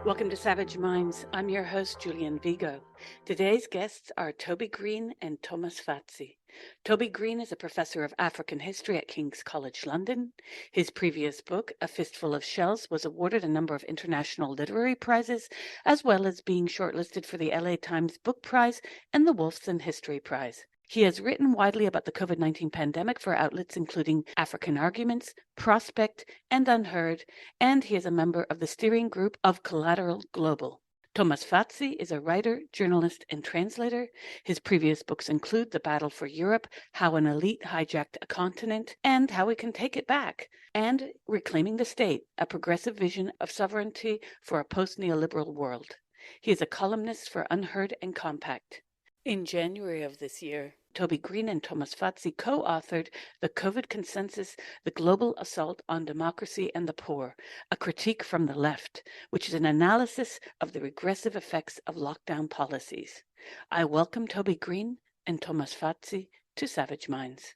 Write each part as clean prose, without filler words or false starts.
Welcome to Savage Minds. I'm your host, Julian Vigo. Today's guests are Toby Green and Thomas Fazi. Toby Green is a professor of African history at King's College London. His previous book, A Fistful of Shells, was awarded a number of international literary prizes, as well as being shortlisted for the LA Times Book Prize and the Wolfson History Prize. He has written widely about the COVID-19 pandemic for outlets including African Arguments, Prospect, and Unheard, and he is a member of the steering group of Collateral Global. Thomas Fazi is a writer, journalist, and translator. His previous books include The Battle for Europe, How an Elite Hijacked a Continent, and How We Can Take It Back, and Reclaiming the State, a progressive vision of sovereignty for a post-neoliberal world. He is a columnist for Unheard and Compact. In January of this year, Toby Green and Thomas Fazi co-authored The COVID Consensus, The Global Assault on Democracy and the Poor, a critique from the left, which is an analysis of the regressive effects of lockdown policies. I welcome Toby Green and Thomas Fazi to Savage Minds.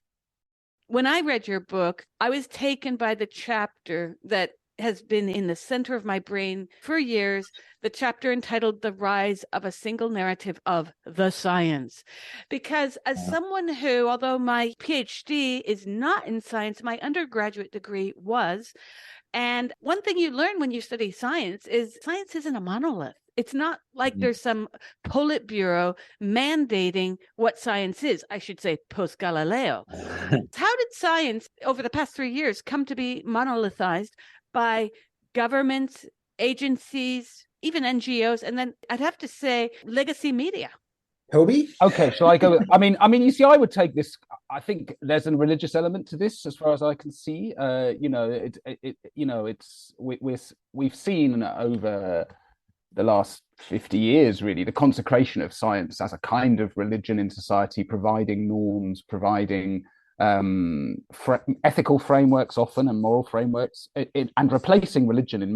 When I read your book, I was taken by the chapter that has been in the center of my brain for years, the chapter entitled The Rise of a Single Narrative of the Science. Because as someone who, although my PhD is not in science, my undergraduate degree was, and one thing you learn when you study science isn't a monolith. It's not like there's some Politburo mandating what science is, I should say post-Galileo. How did science over the past 3 years come to be monolithized by governments, agencies, even NGOs, and then I'd have to say legacy media? Toby? Okay, shall I go? I mean, you see, I would take this. I think there's a religious element to this, as far as I can see. We've seen over the last 50 years, really, the consecration of science as a kind of religion in society, providing norms, providing ethical frameworks often and moral frameworks, and replacing religion in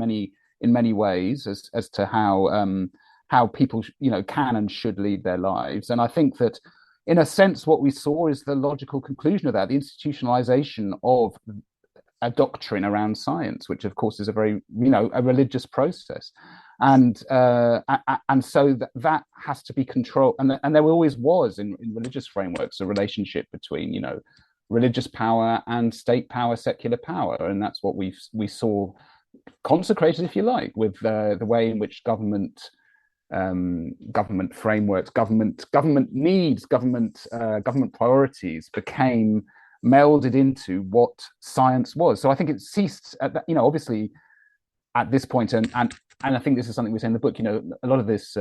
many ways as to how people can and should lead their lives. And I think that in a sense what we saw is the logical conclusion of that, the institutionalization of a doctrine around science, which of course is a very a religious process, and so that has to be controlled, and there always was in religious frameworks a relationship between religious power and state power, secular power, and that's what we saw consecrated, if you like, with the way in which government frameworks, government needs, government priorities became melded into what science was. So I think it ceased at that, obviously at this point, and I think this is something we say in the book. A lot of this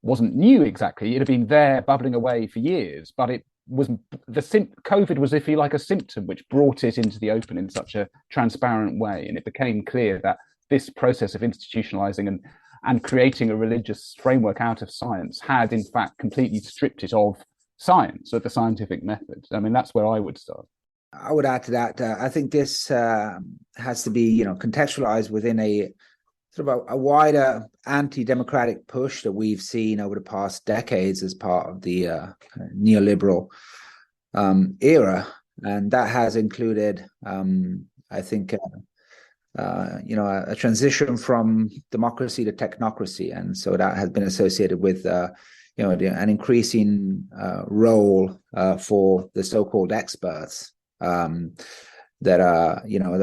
wasn't new exactly. It had been there bubbling away for years, but it was COVID was, if you like, a symptom which brought it into the open in such a transparent way, and it became clear that this process of institutionalizing and creating a religious framework out of science had in fact completely stripped it of science, of the scientific method. I mean, that's where I would start. I would add to that. I think this has to be contextualized within a sort of a wider anti-democratic push that we've seen over the past decades as part of the neoliberal era, and that has included, I think, a transition from democracy to technocracy, and so that has been associated with an increasing role for the so-called experts that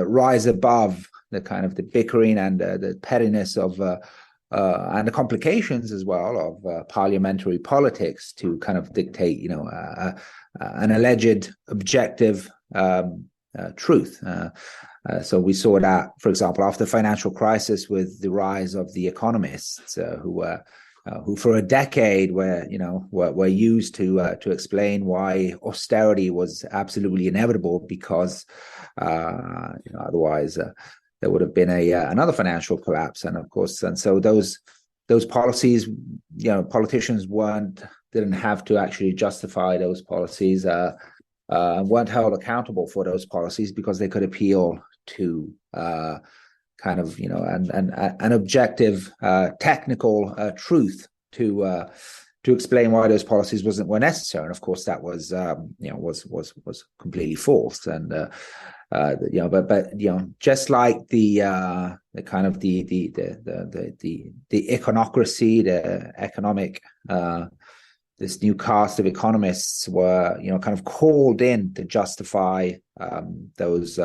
rise above the kind of the bickering and the pettiness of and the complications as well of parliamentary politics to kind of dictate an alleged objective truth. So we saw that, for example, after the financial crisis, with the rise of the economists who for a decade were used to explain why austerity was absolutely inevitable, because otherwise there would have been another financial collapse. And of course, and so those policies, politicians didn't have to actually justify those policies, weren't held accountable for those policies, because they could appeal to kind of an objective technical truth to explain why those policies were necessary. And of course that was completely false. And just like the kind of the iconocracy, the economic, this new cast of economists were, kind of called in to justify those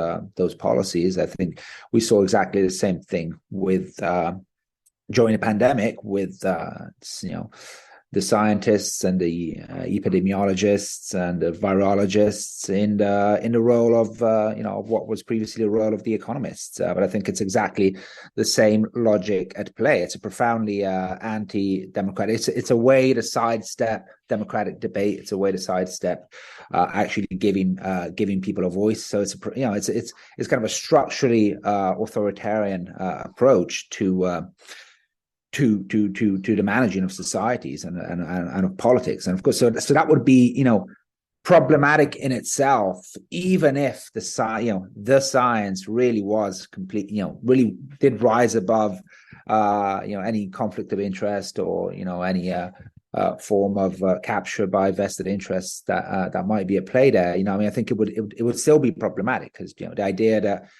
policies. I think we saw exactly the same thing with during the pandemic with the scientists and the epidemiologists and the virologists in the role of what was previously the role of the economists. But I think it's exactly the same logic at play. It's a profoundly anti-democratic. It's a way to sidestep democratic debate. It's a way to sidestep actually giving people a voice. So it's it's kind of a structurally authoritarian approach to the managing of societies and of politics. And of course, so that would be, problematic in itself, even if the science really was complete, really did rise above, any conflict of interest or, any form of capture by vested interests that might be at play there. I think it would still be problematic because, the idea that,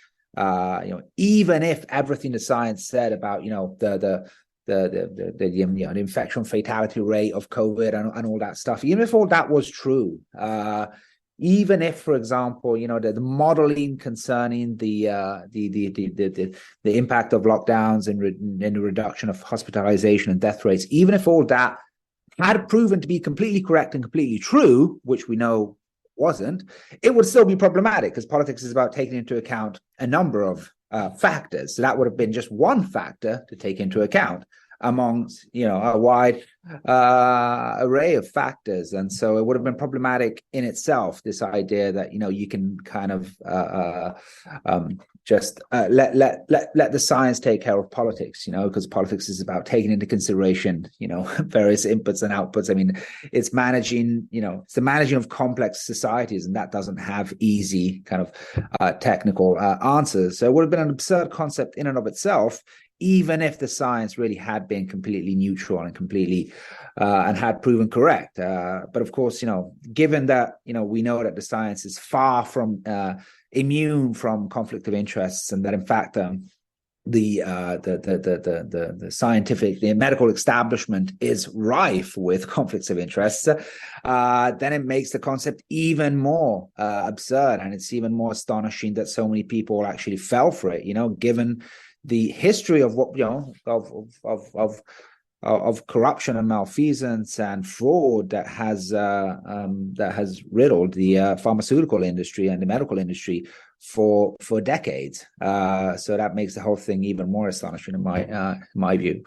even if everything the science said about, the infection fatality rate of COVID and all that stuff, even if all that was true, even if, for example, the modeling concerning the impact of lockdowns and the reduction of hospitalization and death rates, even if all that had proven to be completely correct and completely true, which we know wasn't, it would still be problematic because politics is about taking into account a number of factors. So that would have been just one factor to take into account amongst, a wide array of factors. And so it would have been problematic in itself, this idea that, you can kind of just let the science take care of politics, because politics is about taking into consideration, various inputs and outputs. I mean, it's managing, it's the managing of complex societies, and that doesn't have easy kind of technical answers. So it would have been an absurd concept in and of itself, even if the science really had been completely neutral and completely and had proven correct. But of course, given that, we know that the science is far from immune from conflict of interests, and that in fact the scientific, the medical establishment is rife with conflicts of interest, then it makes the concept even more absurd, and it's even more astonishing that so many people actually fell for it. Given the history of what of corruption and malfeasance and fraud that has riddled the pharmaceutical industry and the medical industry for decades. So that makes the whole thing even more astonishing in my view.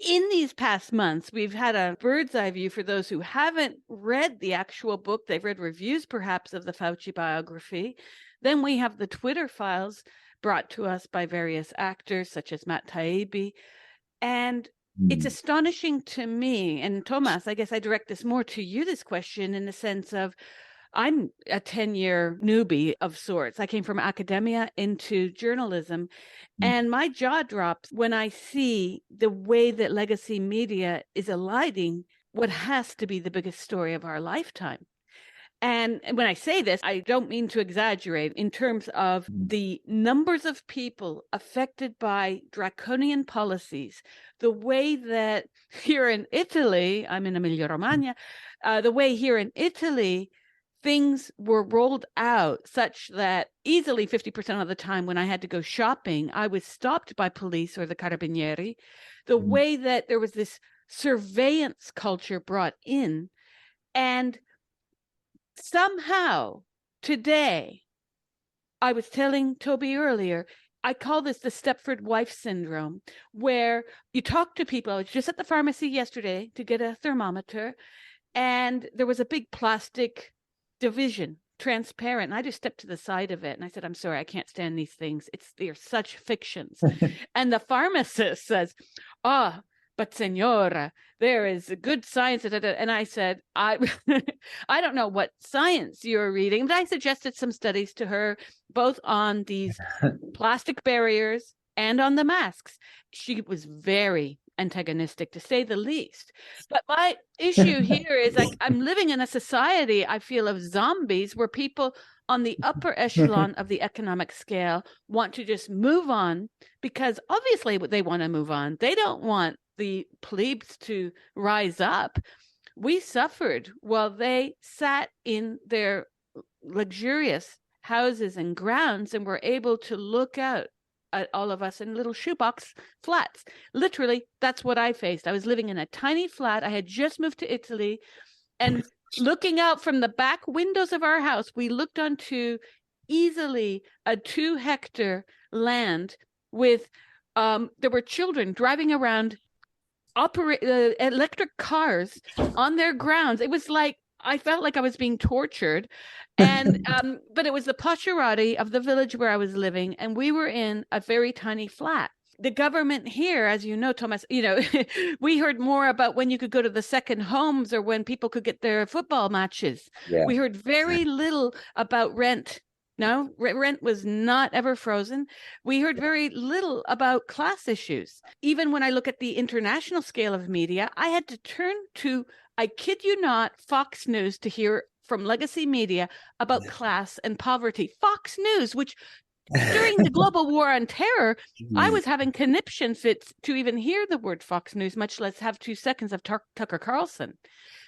In these past months, we've had a bird's eye view for those who haven't read the actual book. They've read reviews, perhaps, of the Fauci biography. Then we have the Twitter files brought to us by various actors, such as Matt Taibbi. And it's astonishing to me, and Thomas, I guess I direct this more to you, this question, in the sense of I'm a 10-year newbie of sorts. I came from academia into journalism, and my jaw drops when I see the way that legacy media is eliding what has to be the biggest story of our lifetime. And when I say this, I don't mean to exaggerate in terms of the numbers of people affected by draconian policies, the way that here in Italy, I'm in Emilia-Romagna, the way here in Italy, things were rolled out such that easily 50% of the time when I had to go shopping, I was stopped by police or the carabinieri. The way that there was this surveillance culture brought in, and somehow today, I was telling Toby earlier, I call this the Stepford wife syndrome, where you talk to people. I was just at the pharmacy yesterday to get a thermometer, and there was a big plastic division, transparent. And I just stepped to the side of it and I said, I'm sorry, I can't stand these things. They're such fictions. And the pharmacist says, but senora, there is good science. And I said, I don't know what science you're reading, but I suggested some studies to her, both on these plastic barriers and on the masks. She was very antagonistic, to say the least. But my issue here is, like, I'm living in a society, I feel, of zombies, where people on the upper echelon of the economic scale want to just move on, because obviously they want to move on. They don't want the plebes to rise up. We suffered while they sat in their luxurious houses and grounds and were able to look out at all of us in little shoebox flats. Literally, that's what I faced. I was living in a tiny flat. I had just moved to Italy, and looking out from the back windows of our house, we looked onto easily a 2-hectare land with there were children driving around electric cars on their grounds. It was like, I felt like I was being tortured. And but it was the posherati of the village where I was living, and we were in a very tiny flat. The government here, as you know, Thomas, we heard more about when you could go to the second homes or when people could get their football matches. Yeah. We heard very little about rent. No, rent was not ever frozen. We heard very little about class issues. Even when I look at the international scale of media, I had to turn to, I kid you not, Fox News to hear from legacy media about class and poverty. Fox News, which during the global war on terror, I was having conniption fits to even hear the word Fox News, much less have 2 seconds of Tucker Carlson.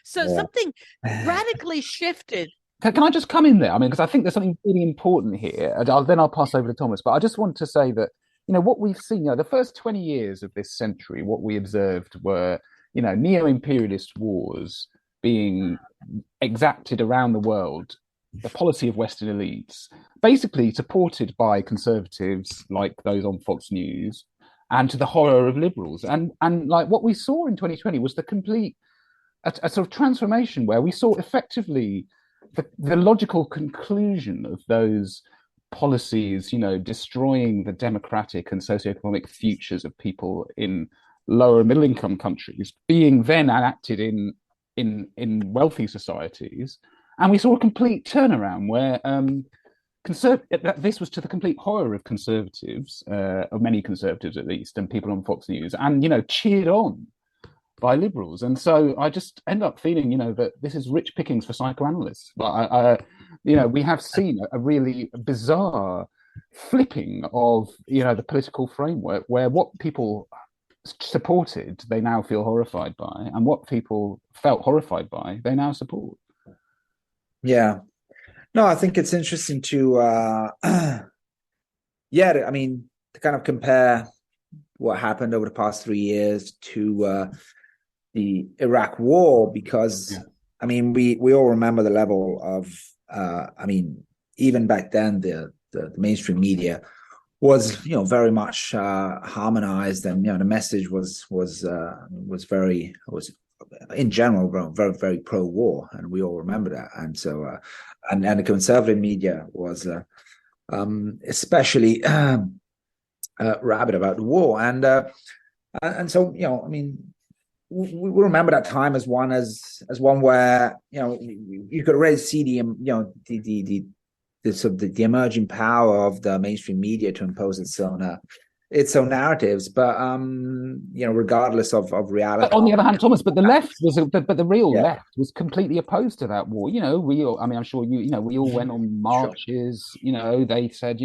So something radically shifted. Can I just come in there? I mean, because I think there's something really important here. Then I'll pass over to Thomas. But I just want to say that, what we've seen, the first 20 years of this century, what we observed were, neo-imperialist wars being exacted around the world, the policy of Western elites, basically supported by conservatives like those on Fox News, and to the horror of liberals. And like what we saw in 2020 was a sort of transformation where we saw effectively the logical conclusion of those policies, destroying the democratic and socioeconomic futures of people in lower middle income countries, being then enacted in wealthy societies. And we saw a complete turnaround where this was to the complete horror of conservatives, of many conservatives at least, and people on Fox News, and cheered on by liberals. And so I just end up feeling, that this is rich pickings for psychoanalysts. But we have seen a really bizarre flipping of the political framework, where what people supported they now feel horrified by, and what people felt horrified by they now support. Yeah. No, I think it's interesting to to kind of compare what happened over the past 3 years to the Iraq War, because we all remember the level of even back then the mainstream media was very much harmonized, and the message was in general very, very pro-war, and we all remember that. And so and the conservative media was especially rabid about the war, and so we remember that time as one where you could already see the emerging power of the mainstream media to impose its own narratives, but regardless of reality. But on the other hand, Thomas, the left but the real left was completely opposed to that war. We all, I'm sure we all went on marches. Sure. They said,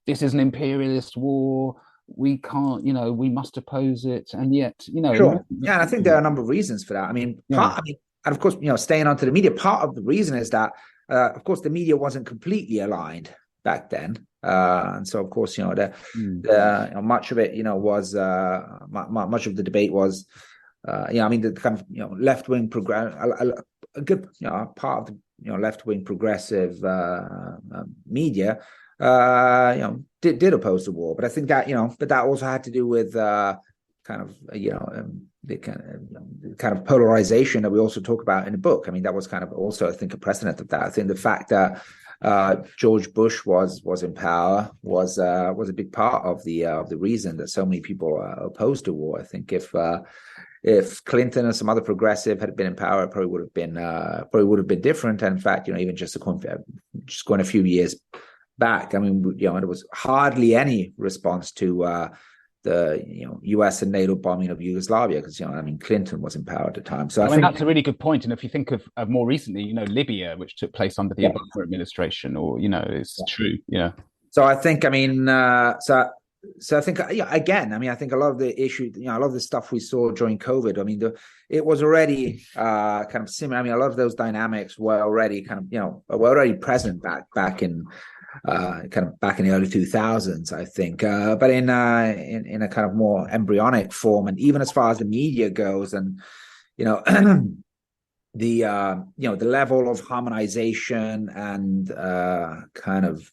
this is an imperialist war. We can't, we must oppose it, and yet, Sure. Yeah, and I think there are a number of reasons for that. And of course, staying onto the media, part of the reason is that, of course, the media wasn't completely aligned back then, and so of course, much of it, was much of the debate was, the kind of left wing a good part of the left wing progressive media. Did oppose the war, but I think that but that also had to do with the kind of polarization that we also talk about in the book. That was kind of also, I think, a precedent of that. I think the fact that George Bush was in power was a big part of the reason that so many people opposed the war. I think if Clinton and some other progressive had been in power, it probably would have been different. And in fact, even just going a few years back, I mean, there was hardly any response to the U.S. and NATO bombing of Yugoslavia, because I mean, Clinton was in power at the time. So I mean, think that's a really good point. And if you think of more recently, Libya, which took place under the Obama administration, or it's true. Yeah. So I think, I mean, so I think, again, I mean, I think a lot of the issue, a lot of the stuff we saw during COVID, I mean, it was already kind of similar. I mean, a lot of those dynamics were already kind of, were already present back in kind of back in the early 2000s, I think, but in a kind of more embryonic form, and even as far as the media goes, and the level of harmonization and kind of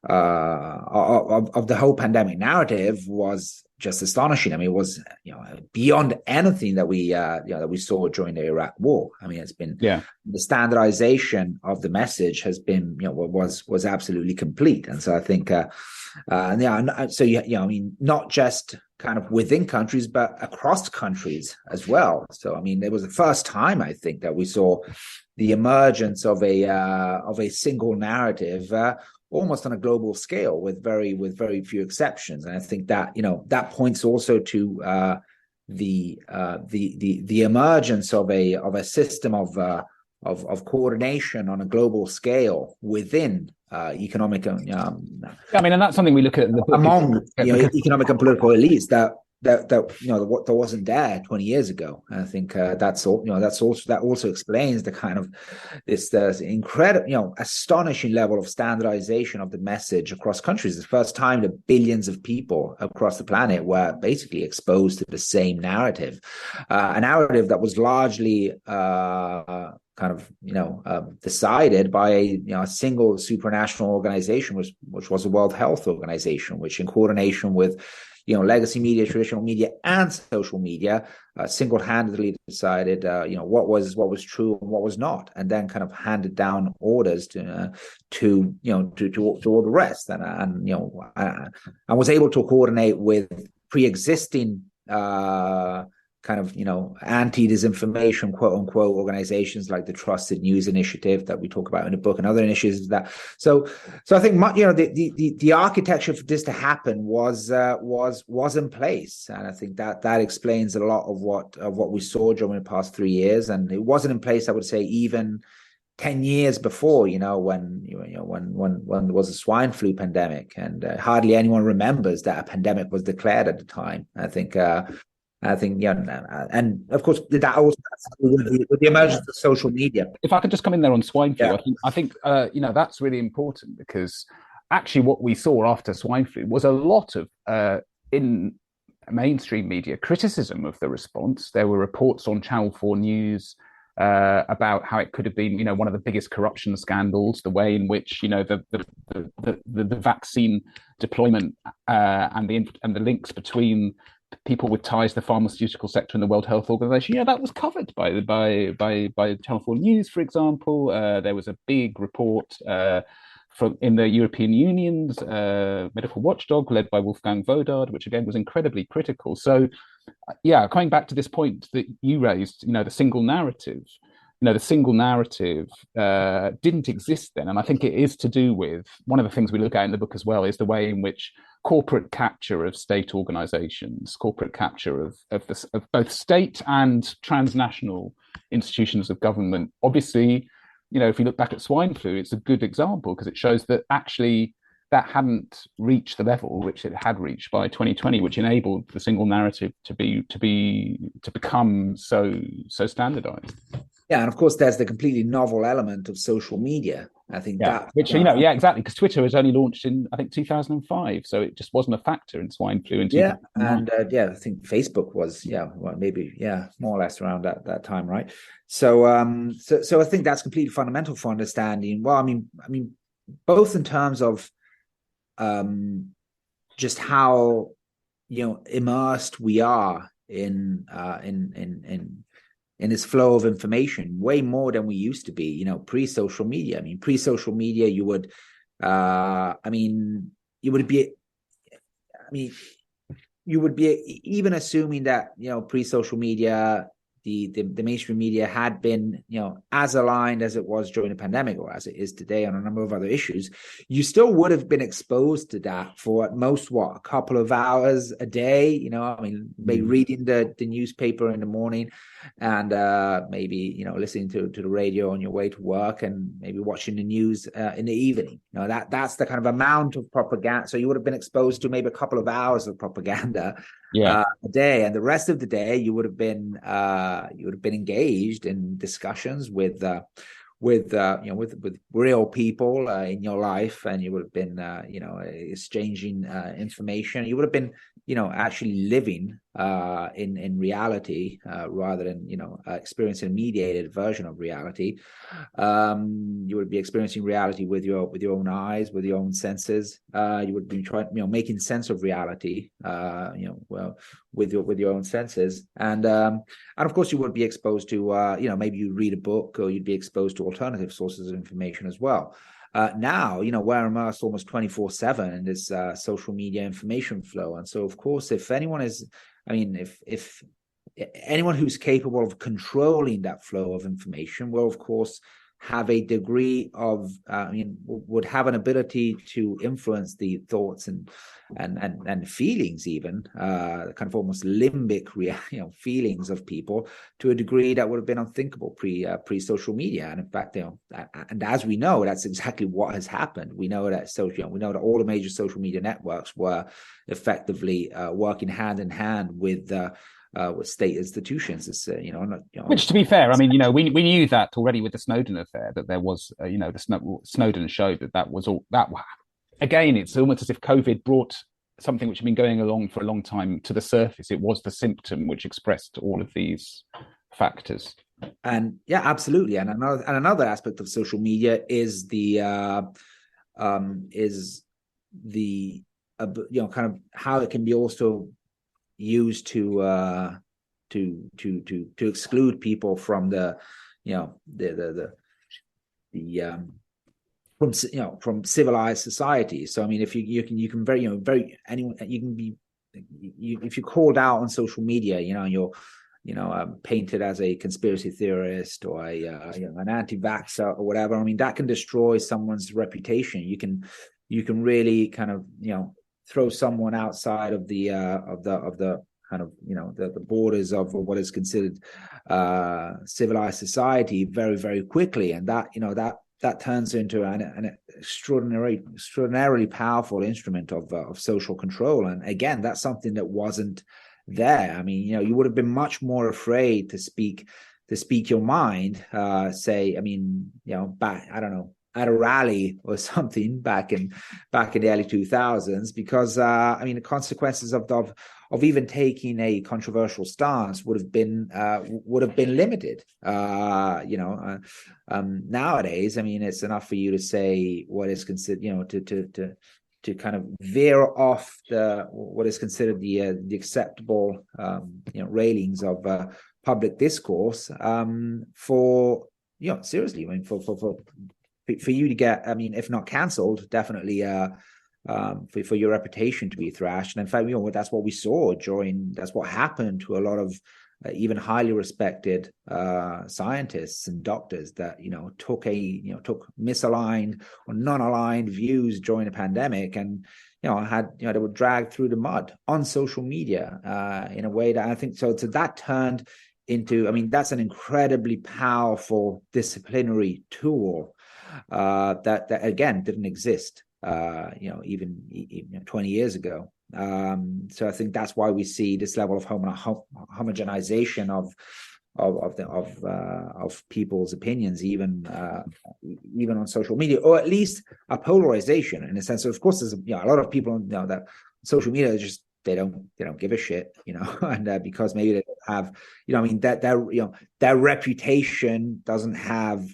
of the whole pandemic narrative was just astonishing. I mean, it was beyond anything that we saw during the Iraq War. I mean, it's been the standardization of the message has been was absolutely complete. And so I think I mean, not just kind of within countries, but across countries as well. So I mean, it was the first time, I think, that we saw the emergence of a single narrative almost on a global scale, with very few exceptions. And I think that that points also to the emergence of a system of coordination on a global scale within economic. I mean, and that's something we look at among economic and political elites that wasn't there 20 years ago. And I think that also explains the kind of this incredible, astonishing level of standardization of the message across countries. It's the first time that billions of people across the planet were basically exposed to the same narrative, a narrative that was largely kind of decided by a single supranational organization, which was the World Health Organization, which in coordination with legacy media, traditional media, and social media, single-handedly decided, what was true and what was not, and then kind of handed down orders to all the rest, and was able to coordinate with pre-existing kind of anti-disinformation, quote unquote, organizations like the Trusted News Initiative that we talk about in the book, and other initiatives that. So I think the architecture for this to happen was in place, and I think that explains a lot of what we saw during the past 3 years, and it wasn't in place, I would say, even 10 years before, when there was a swine flu pandemic, and hardly anyone remembers that a pandemic was declared at the time. I think, and of course, that also has to do with the emergence of social media. If I could just come in there on swine flu, I think that's really important, because actually what we saw after swine flu was a lot of in mainstream media criticism of the response. There were reports on Channel 4 News about how it could have been, one of the biggest corruption scandals, the way in which, the vaccine deployment and the links between people with ties to the pharmaceutical sector and the World Health Organization. That was covered by Channel 4 News, for example. There was a big report in the European Union's medical watchdog, led by Wolfgang Vodard, which again was incredibly critical. So, coming back to this point that you raised, the single narrative. The single narrative didn't exist then. And I think it is to do with, one of the things we look at in the book as well, is the way in which corporate capture of state organizations, corporate capture of both state and transnational institutions of government. Obviously, if you look back at swine flu, it's a good example, because it shows that actually that hadn't reached the level which it had reached by 2020, which enabled the single narrative to become so standardized. Yeah, and of course, there's the completely novel element of social media. I think that, which exactly, because Twitter was only launched in, I think, 2005, so it just wasn't a factor in swine flu. And I think Facebook was more or less around that time, right? So I think that's completely fundamental for understanding. Well, I mean, both in terms of just how immersed we are in this flow of information, way more than we used to be, pre-social media. I mean, pre-social media, you would be even assuming that, pre-social media, the mainstream media had been, as aligned as it was during the pandemic or as it is today on a number of other issues, you still would have been exposed to that for at most, a couple of hours a day, maybe reading the newspaper in the morning and maybe, listening to the radio on your way to work and maybe watching the news in the evening. That's the kind of amount of propaganda. So you would have been exposed to maybe a couple of hours of propaganda a day, and the rest of the day you would have been engaged in discussions with real people in your life, and you would have been exchanging information. You would have been actually living in reality rather than experiencing a mediated version of reality. You would be experiencing reality with your own eyes, with your own senses. You would be trying making sense of reality with your own senses, and of course you would be exposed to maybe you read a book, or you'd be exposed to alternative sources of information as well. Now, we're immersed almost 24/7 in this social media information flow. And so, of course, if anyone if anyone who's capable of controlling that flow of information will, of course, have a degree of, would have an ability to influence the thoughts and feelings, even kind of almost limbic, feelings of people to a degree that would have been unthinkable pre social media. And in fact, and as we know, that's exactly what has happened. We know that we know that all the major social media networks were effectively working hand in hand with state institutions. It's, which, to be fair, we knew that already with the Snowden affair, that there was, the Snowden showed that was all that. Again, it's almost as if COVID brought something which had been going along for a long time to the surface. It was the symptom which expressed all of these factors. And yeah, absolutely. And another aspect of social media is the kind of how it can be also used to exclude people from from civilized society. So if if you're called out on social media, you're painted as a conspiracy theorist or an anti-vaxxer or whatever. that can destroy someone's reputation. You can really kind of throw someone outside of the kind of the borders of what is considered civilized society very, very quickly, and that turns into an extraordinarily powerful instrument of social control. And again, that's something that wasn't there. You would have been much more afraid to speak your mind, say, back, I don't know, at a rally or something back in the early 2000s, because the consequences of even taking a controversial stance would have been limited. Nowadays, it's enough for you to say what is considered, to kind of veer off what is considered the acceptable railings of public discourse for seriously. For you to get, if not cancelled, definitely for your reputation to be thrashed. And in fact, that's what we saw that's what happened to a lot of even highly respected scientists and doctors that took misaligned or non-aligned views during the pandemic, and they were dragged through the mud on social media in a way that I think so that turned into, that's an incredibly powerful disciplinary tool that again didn't exist even 20 years ago. So I think that's why we see this level of homogenization of people's opinions, even on social media, or at least a polarization in a sense. So of course, there's a lot of people that social media is just they don't give a shit, and because maybe they don't have, their reputation doesn't have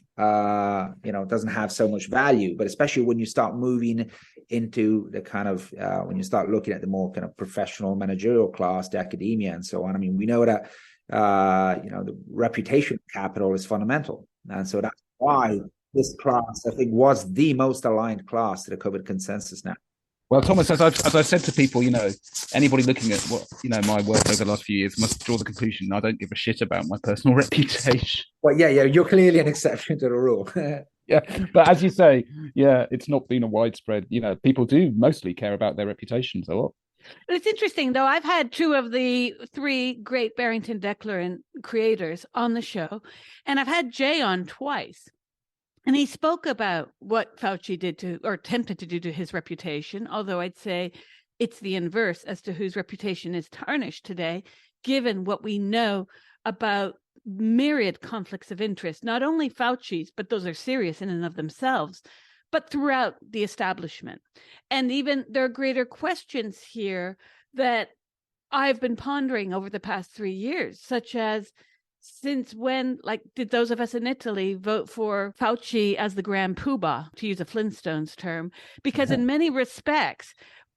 so much value. But especially when you start moving into the kind of when you start looking at the more kind of professional managerial class, the academia and so on, we know that the reputation capital is fundamental, and so that's why this class, I think, was the most aligned class to the COVID consensus now. Well, Thomas, as I've said to people, anybody looking at what my work over the last few years must draw the conclusion I don't give a shit about my personal reputation. Well, yeah, you're clearly an exception to the rule. Yeah, but as you say, it's not been a widespread. People do mostly care about their reputations a lot. It's interesting, though. I've had two of the three great Barrington Declaration creators on the show, and I've had Jay on twice. And he spoke about what Fauci did to, or attempted to do to his reputation, although I'd say it's the inverse as to whose reputation is tarnished today, given what we know about myriad conflicts of interest, not only Fauci's, but those are serious in and of themselves, but throughout the establishment. And even there are greater questions here that I've been pondering over the past 3 years, such as, since when, did those of us in Italy vote for Fauci as the grand poobah, to use a Flintstones term? Because in many respects,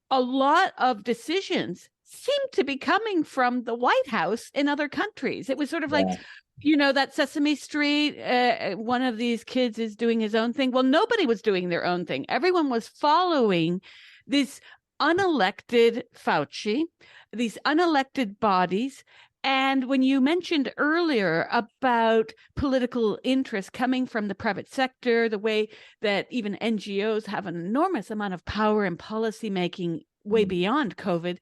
a lot of decisions seem to be coming from the White House in other countries. It was sort of like, that Sesame Street, one of these kids is doing his own thing. Well, nobody was doing their own thing. Everyone was following this unelected Fauci, these unelected bodies. And when you mentioned earlier about political interest coming from the private sector, the way that even NGOs have an enormous amount of power in policy making way beyond COVID,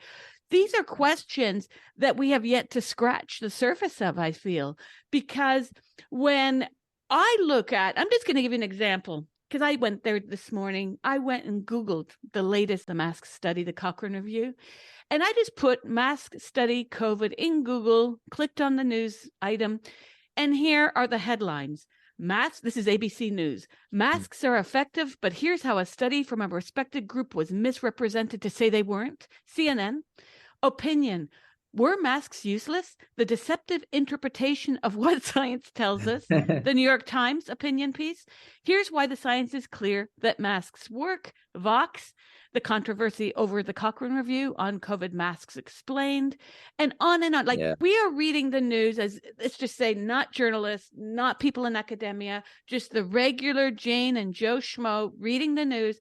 these are questions that we have yet to scratch the surface of, I feel, because when I look at, I'm just going to give you an example, because I went there this morning. I went and Googled the latest, the mask study, the Cochrane Review. And I just put mask study COVID in Google, clicked on the news item, and here are the headlines. This is ABC News. Masks are effective, but here's how a study from a respected group was misrepresented to say they weren't. CNN. Opinion. Were masks useless? The deceptive interpretation of what science tells us. The New York Times opinion piece. Here's why the science is clear that masks work. Vox. The controversy over the Cochrane Review on COVID masks explained, and on and on. We are reading the news as, let's just say, not journalists, not people in academia, just the regular Jane and Joe Schmo reading the news.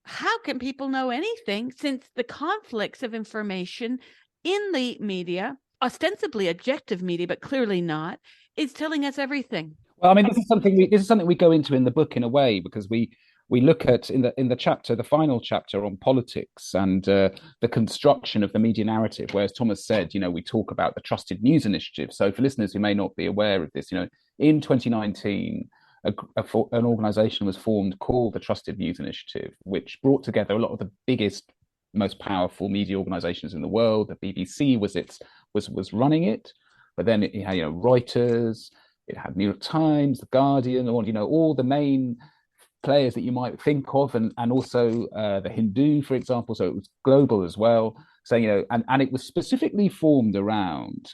How can people know anything since the conflicts of information in the media, ostensibly objective media, but clearly not, is telling us everything? Well, I mean, this is something we go into in the book in a way, because we look at in the chapter, the final chapter on politics and the construction of the media narrative, where, as Thomas said, we talk about the Trusted News Initiative. So for listeners who may not be aware of this, in 2019, an organization was formed called the Trusted News Initiative, which brought together a lot of the biggest, most powerful media organizations in the world. The BBC was running it, but then it had Reuters, it had New York Times, The Guardian, all the main players that you might think of, and also the Hindu, for example. So it was global as well. So and it was specifically formed around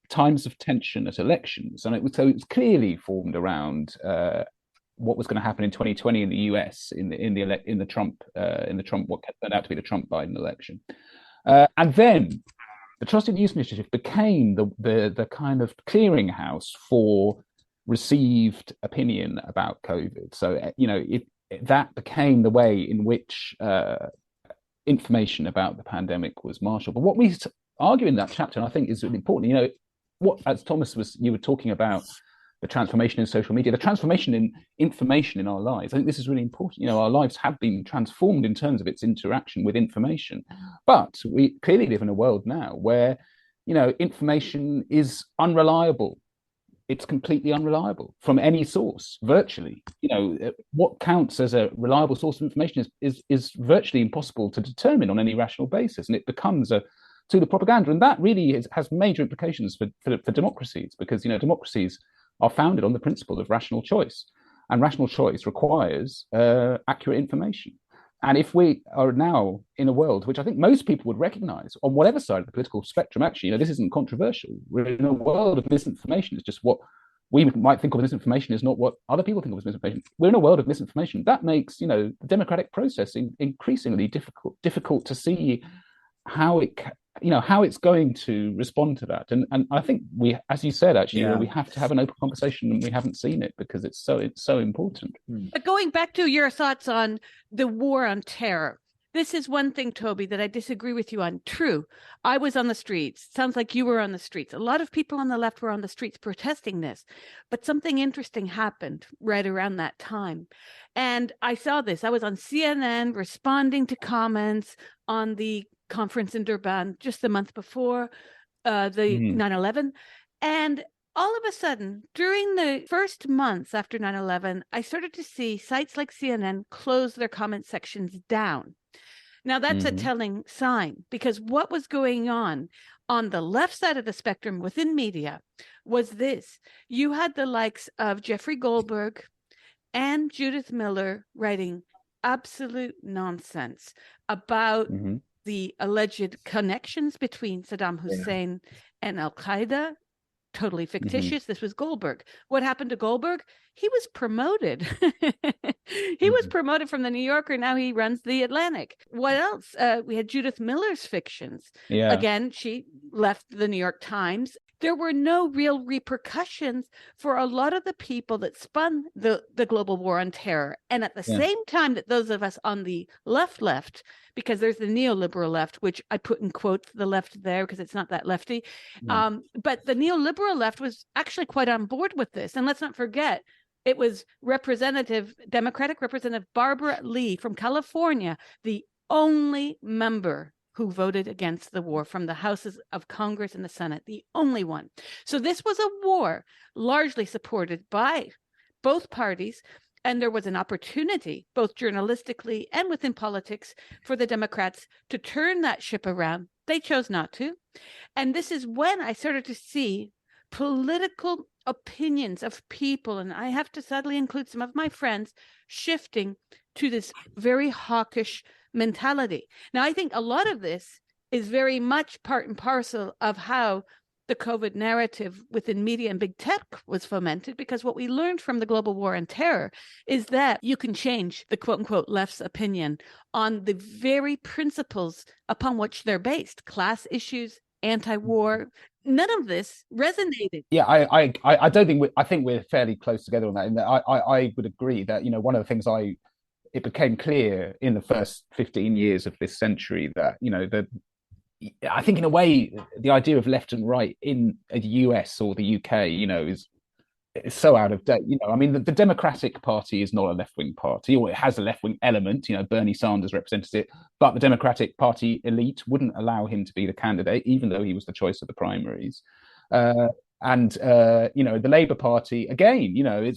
times of tension at elections, and it was clearly formed around what was going to happen in 2020 in the US in the Trump what turned out to be the Trump-Biden election, and then the Trusted News Initiative became the kind of clearinghouse for received opinion about COVID. So that became the way in which information about the pandemic was marshaled. But what we argue in that chapter, and I think is really important, what, as Thomas you were talking about, the transformation in social media, the transformation in information in our lives. I think this is really important. Our lives have been transformed in terms of its interaction with information, but we clearly live in a world now where, information is unreliable. It's completely unreliable from any source, virtually. What counts as a reliable source of information is virtually impossible to determine on any rational basis, and it becomes a tool of propaganda. And that really has major implications for democracies, because democracies are founded on the principle of rational choice, and rational choice requires accurate information. And if we are now in a world, which I think most people would recognize on whatever side of the political spectrum, actually, this isn't controversial. We're in a world of misinformation. It's just what we might think of as misinformation is not what other people think of as misinformation. We're in a world of misinformation. That makes, the democratic process increasingly difficult to see how it's going to respond to that. And I think we, as you said, actually, we have to have an open conversation, and we haven't seen it because it's so important. But going back to your thoughts on the war on terror, this is one thing, Toby, that I disagree with you on. True, I was on the streets. Sounds like you were on the streets. A lot of people on the left were on the streets protesting this. But something interesting happened right around that time. And I saw this. I was on CNN responding to comments on the conference in Durban just the month before the 9/11. And all of a sudden, during the first months after 9/11, I started to see sites like CNN close their comment sections down. Now, that's a telling sign, because what was going on the left side of the spectrum within media was this. You had the likes of Jeffrey Goldberg and Judith Miller writing absolute nonsense about the alleged connections between Saddam Hussein and Al-Qaeda. Totally fictitious. This was Goldberg. What happened to Goldberg? He was promoted. He was promoted from the New Yorker. Now he runs the Atlantic. What else? We had Judith Miller's fictions. Yeah. Again, she left the New York Times. There were no real repercussions for a lot of the people that spun the global war on terror. And at the same time that those of us on the left, because there's the neoliberal left, which I put in quotes, the left there, because it's not that lefty. But the neoliberal left was actually quite on board with this. And let's not forget, it was Democratic Representative Barbara Lee from California, the only member who voted against the war from the houses of Congress and the Senate, the only one. So this was a war largely supported by both parties. And there was an opportunity, both journalistically and within politics, for the Democrats to turn that ship around. They chose not to. And this is when I started to see political opinions of people, and I have to sadly include some of my friends, shifting to this very hawkish mentality. Now, I think a lot of this is very much part and parcel of how the COVID narrative within media and big tech was fomented, because what we learned from the global war on terror is that you can change the quote unquote left's opinion on the very principles upon which they're based: class issues, anti-war. None of this resonated. Yeah, I don't think I think we're fairly close together on that. And I would agree that, you know, one of the things it became clear in the first 15 years of this century that, you know, I think in a way the idea of left and right in the US or the UK, you know, is so out of date. You know, I mean, the Democratic Party is not a left-wing party, or it has a left-wing element. You know, Bernie Sanders represents it, but the Democratic Party elite wouldn't allow him to be the candidate, even though he was the choice of the primaries. And you know, the Labour Party, again, you know,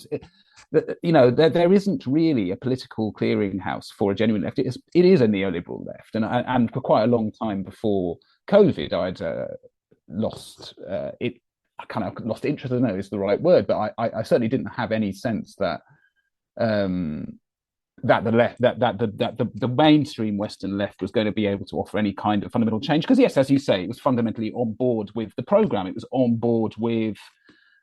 you know, there isn't really a political clearinghouse for a genuine left. It is a neoliberal left, and for quite a long time before COVID, I'd lost it. I kind of lost interest. I don't know if it's the right word, but I certainly didn't have any sense that that the left, that the mainstream Western left was going to be able to offer any kind of fundamental change. Because yes, as you say, it was fundamentally on board with the program. It was on board with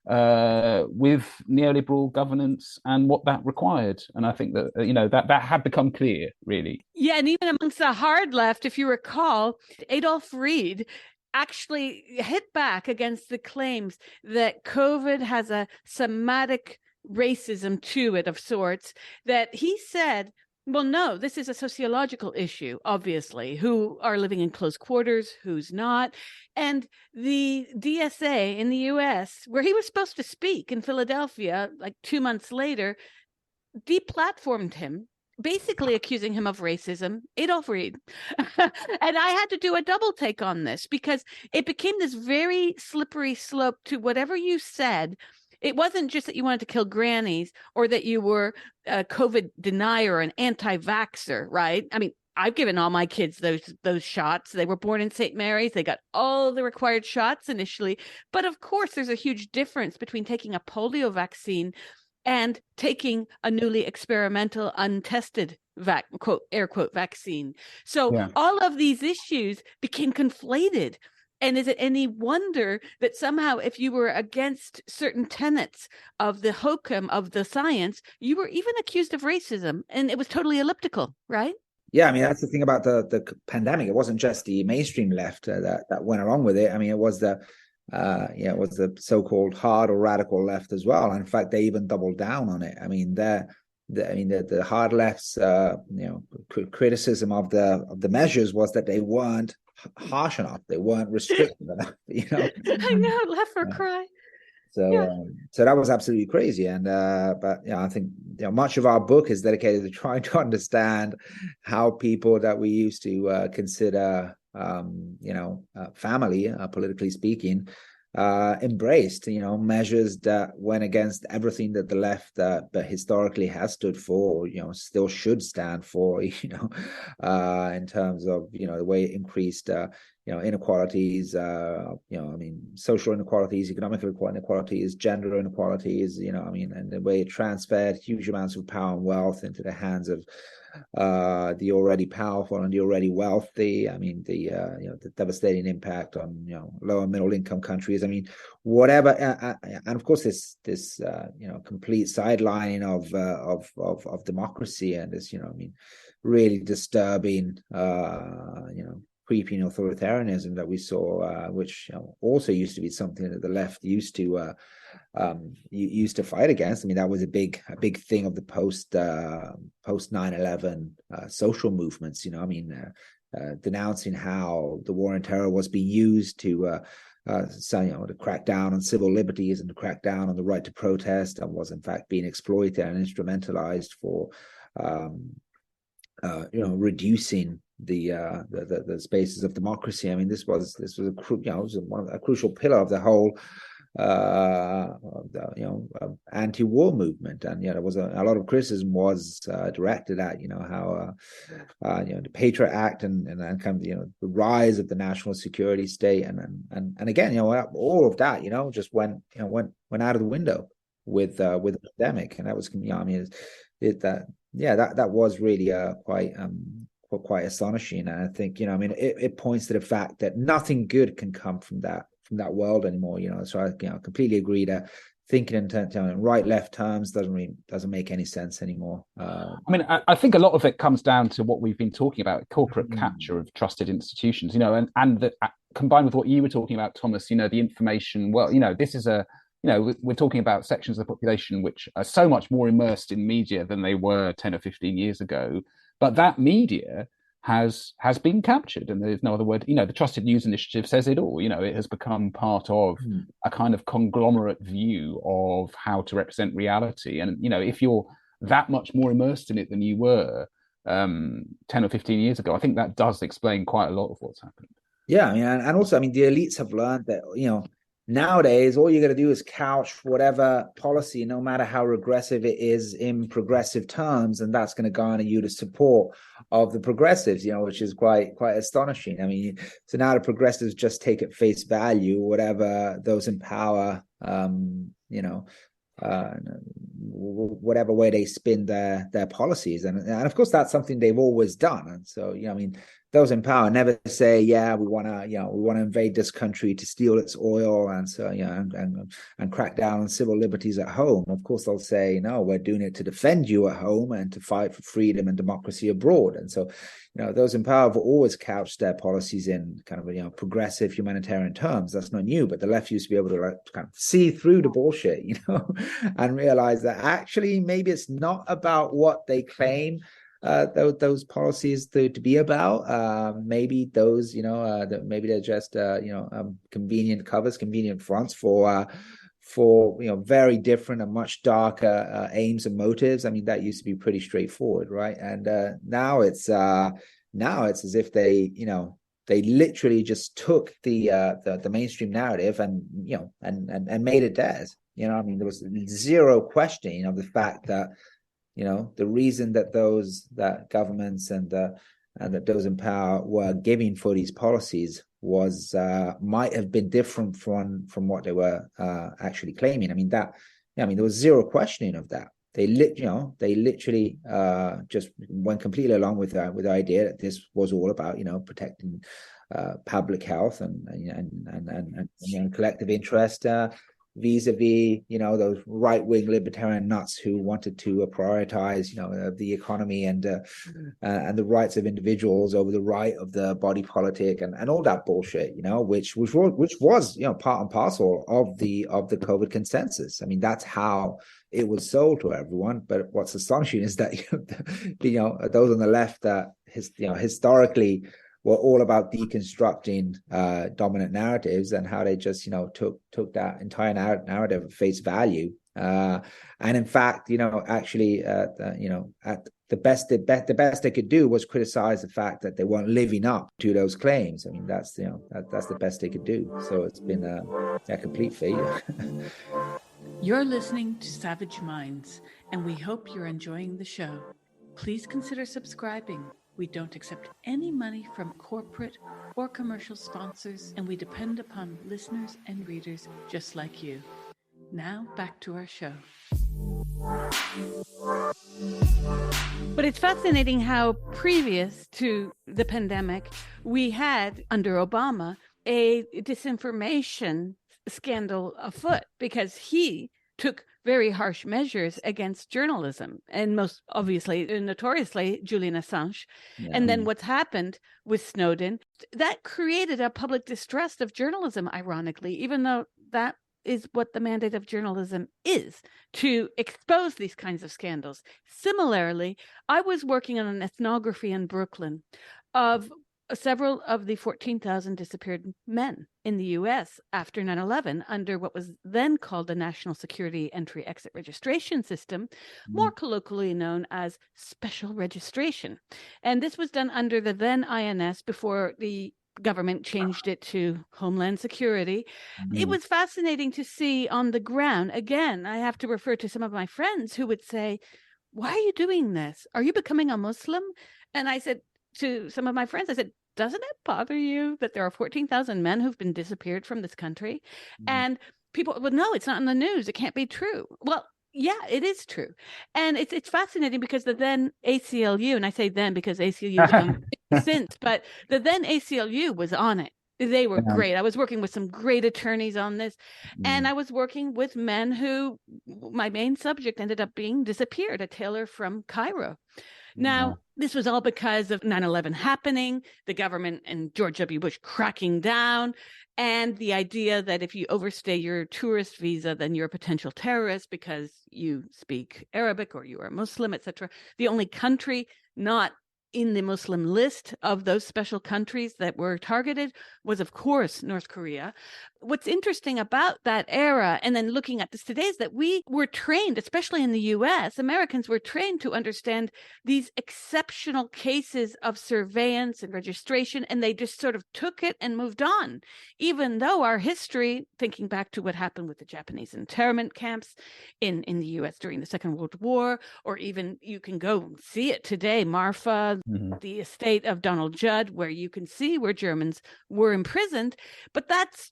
neoliberal governance and what that required. And I think that, you know, that had become clear, really. Yeah, and even amongst the hard left, if you recall, Adolf Reed actually hit back against the claims that COVID has a somatic racism to it of sorts, that he said, well, no, this is a sociological issue, obviously, who are living in close quarters, who's not. And the DSA in the US, where he was supposed to speak in Philadelphia, like 2 months later, deplatformed him, basically accusing him of racism, Adolf Reed. And I had to do a double take on this, because it became this very slippery slope to whatever you said. It wasn't just that you wanted to kill grannies or that you were a COVID denier or an anti-vaxxer, right? I mean, I've given all my kids those shots. They were born in St. Mary's. They got all the required shots initially. But of course, there's a huge difference between taking a polio vaccine and taking a newly experimental, untested quote, air quote, vaccine. So all of these issues became conflated. And is it any wonder that somehow, if you were against certain tenets of the hokum of the science, you were even accused of racism, and it was totally elliptical, right? Yeah, I mean, that's the thing about the pandemic. It wasn't just the mainstream left that went along with it. I mean, it was the so-called hard or radical left as well. In fact, they even doubled down on it. I mean, the hard left's criticism of the measures was that they weren't harsh enough, they weren't restrictive enough. I know, laugh or cry. So, Yeah. So that was absolutely crazy, and but I think much of our book is dedicated to trying to understand how people that we used to consider, family, politically speaking, embraced, measures that went against everything that the left but historically has stood for, still should stand for, in terms of, the way it increased, inequalities, social inequalities, economic inequalities, gender inequalities, and the way it transferred huge amounts of power and wealth into the hands of the already powerful and the already wealthy. The devastating impact on lower middle income countries. Whatever, and of course this complete sidelining of democracy, and this really disturbing creeping authoritarianism that we saw, which also used to be something that the left used to fight against. That was a big thing of the post 9/11 social movements. Denouncing how the war on terror was being used to crack down on civil liberties and to crack down on the right to protest, and was in fact being exploited and instrumentalized for reducing the spaces of democracy. This was a crucial pillar of the whole anti-war movement, and there was a lot of criticism was directed at how the Patriot Act and kind of the rise of the national security state, and again all of that just went out of the window with the pandemic, and that was that was really quite astonishing. And I think it points to the fact that nothing good can come from that world anymore. So I completely agree that thinking in terms right left terms doesn't make any sense anymore. I think a lot of it comes down to what we've been talking about: corporate capture of trusted institutions. And that combined with what you were talking about, Thomas. The information. Well, this is we're talking about sections of the population which are so much more immersed in media than they were 10 or 15 years ago. But that media has been captured, and there's no other word. The Trusted News Initiative says it all. It has become part of a kind of conglomerate view of how to represent reality. And if you're that much more immersed in it than you were 10 or 15 years ago, I think that does explain quite a lot of what's happened. Yeah, and also, the elites have learned that nowadays, all you got to do is couch whatever policy, no matter how regressive it is, in progressive terms, and that's going to garner you the support of the progressives, which is quite astonishing. So now the progressives just take at face value whatever those in power, whatever way they spin their policies, and of course that's something they've always done. And so those in power never say, we want to invade this country to steal its oil, and so and crack down on civil liberties at home. Of course they'll say, no, we're doing it to defend you at home and to fight for freedom and democracy abroad. And so those in power have always couched their policies in kind of progressive humanitarian terms. That's not new, but the left used to be able to kind of see through the bullshit, and realize that actually maybe it's not about what they claim those policies to be about. Maybe those maybe they're just convenient covers, convenient fronts for very different and much darker aims and motives. That used to be pretty straightforward, right? And now it's as if they literally just took the mainstream narrative and made it theirs. There was zero questioning of the fact that the reason that that governments and that those in power were giving for these policies was might have been different from what they were actually claiming. There was zero questioning of that. They literally just went completely along with the idea that this was all about protecting public health and collective interest. vis-a-vis, those right-wing libertarian nuts who wanted to prioritize, the economy and the rights of individuals over the right of the body politic and all that bullshit, which was part and parcel of the COVID consensus. I mean, that's how it was sold to everyone. But what's astonishing is that those on the left that historically were all about deconstructing dominant narratives and how they just took that entire narrative at face value, and in fact actually the best they could do was criticize the fact that they weren't living up to those claims. I mean, that's the best they could do. So it's been a complete failure. You're listening to Savage Minds, and we hope you're enjoying the show. Please consider subscribing. We don't accept any money from corporate or commercial sponsors, and we depend upon listeners and readers just like you. Now, back to our show. But it's fascinating how previous to the pandemic, we had, under Obama, a disinformation scandal afoot because he took very harsh measures against journalism, and most obviously and notoriously Julian Assange. Yeah. And then what's happened with Snowden, that created a public distrust of journalism, ironically, even though that is what the mandate of journalism is, to expose these kinds of scandals. Similarly, I was working on an ethnography in Brooklyn of several of the 14,000 disappeared men in the U.S. after 9/11 under what was then called the National Security Entry-Exit Registration System, more colloquially known as special registration. And this was done under the then INS before the government changed it to Homeland Security. It was fascinating to see on the ground. Again, I have to refer to some of my friends who would say, "Why are you doing this? Are you becoming a Muslim?" And I said to some of my friends, I said, "Doesn't it bother you that there are 14,000 men who've been disappeared from this country?" And people, well, no, it's not in the news. It can't be true. Well, yeah, it is true. And it's fascinating because the then ACLU, and I say then because ACLU has gone since, but the then ACLU was on it. They were great. I was working with some great attorneys on this. And I was working with men who, my main subject ended up being disappeared, a tailor from Cairo. Now, this was all because of 9/11 happening, the government and George W. Bush cracking down, and the idea that if you overstay your tourist visa, then you're a potential terrorist because you speak Arabic or you are Muslim, etc. The only country not in the Muslim list of those special countries that were targeted was, of course, North Korea. What's interesting about that era, and then looking at this today, is that we were trained, especially in the US, Americans were trained to understand these exceptional cases of surveillance and registration, and they just sort of took it and moved on. Even though our history, thinking back to what happened with the Japanese internment camps in the US during the Second World War, or even you can go see it today, Marfa, the estate of Donald Judd, where you can see where Germans were imprisoned, but that's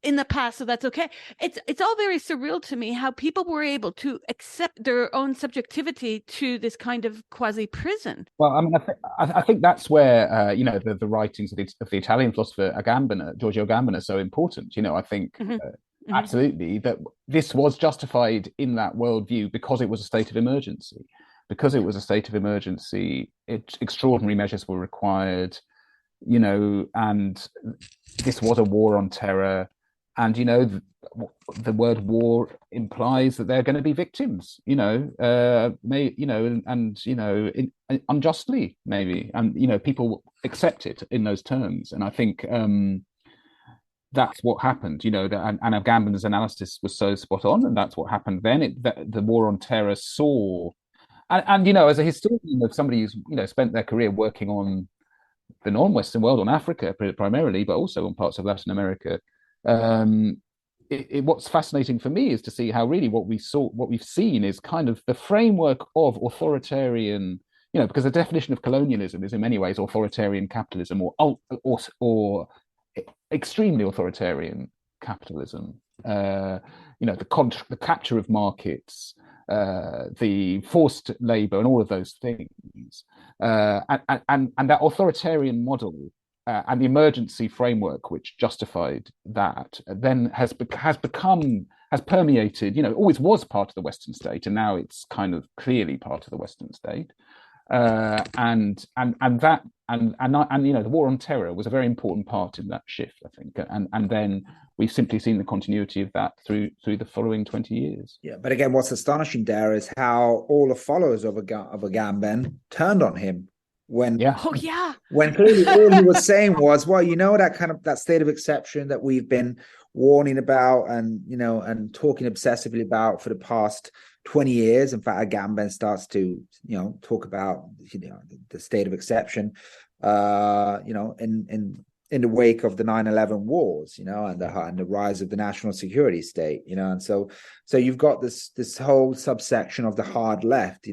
in the past, so that's okay. It's all very surreal to me how people were able to accept their own subjectivity to this kind of quasi-prison. Well, I mean, I think that's where the writings of the Italian philosopher Giorgio Agamben are so important. I think absolutely that this was justified in that worldview because it was a state of emergency. Because it was a state of emergency, extraordinary measures were required. And this was a war on terror, and the word war implies that they're going to be victims, unjustly maybe, and people accept it in those terms, and I think that's what happened. And Agamben's analysis was so spot on, and that's what happened then. The war on terror saw, and as a historian of somebody who's spent their career working on the non-Western world, on Africa primarily, but also on parts of Latin America. What's fascinating for me is to see how really what we've seen is kind of the framework of authoritarian, because the definition of colonialism is in many ways authoritarian capitalism or extremely authoritarian capitalism. The capture of markets, the forced labor, and all of those things, and that authoritarian model and the emergency framework which justified that then has permeated, always was part of the Western state, and now it's kind of clearly part of the Western state. And the war on terror was a very important part in that shift, I think. And then we've simply seen the continuity of that through the following 20 years. Yeah, but again, what's astonishing there is how all the followers of Agamben turned on him when clearly all he was saying was, well, that state of exception that we've been warning about and talking obsessively about for the past 20 years. In fact, Agamben starts to talk about the state of exception in the wake of the 9/11 wars, and the rise of the national security state, and so you've got this whole subsection of the hard left,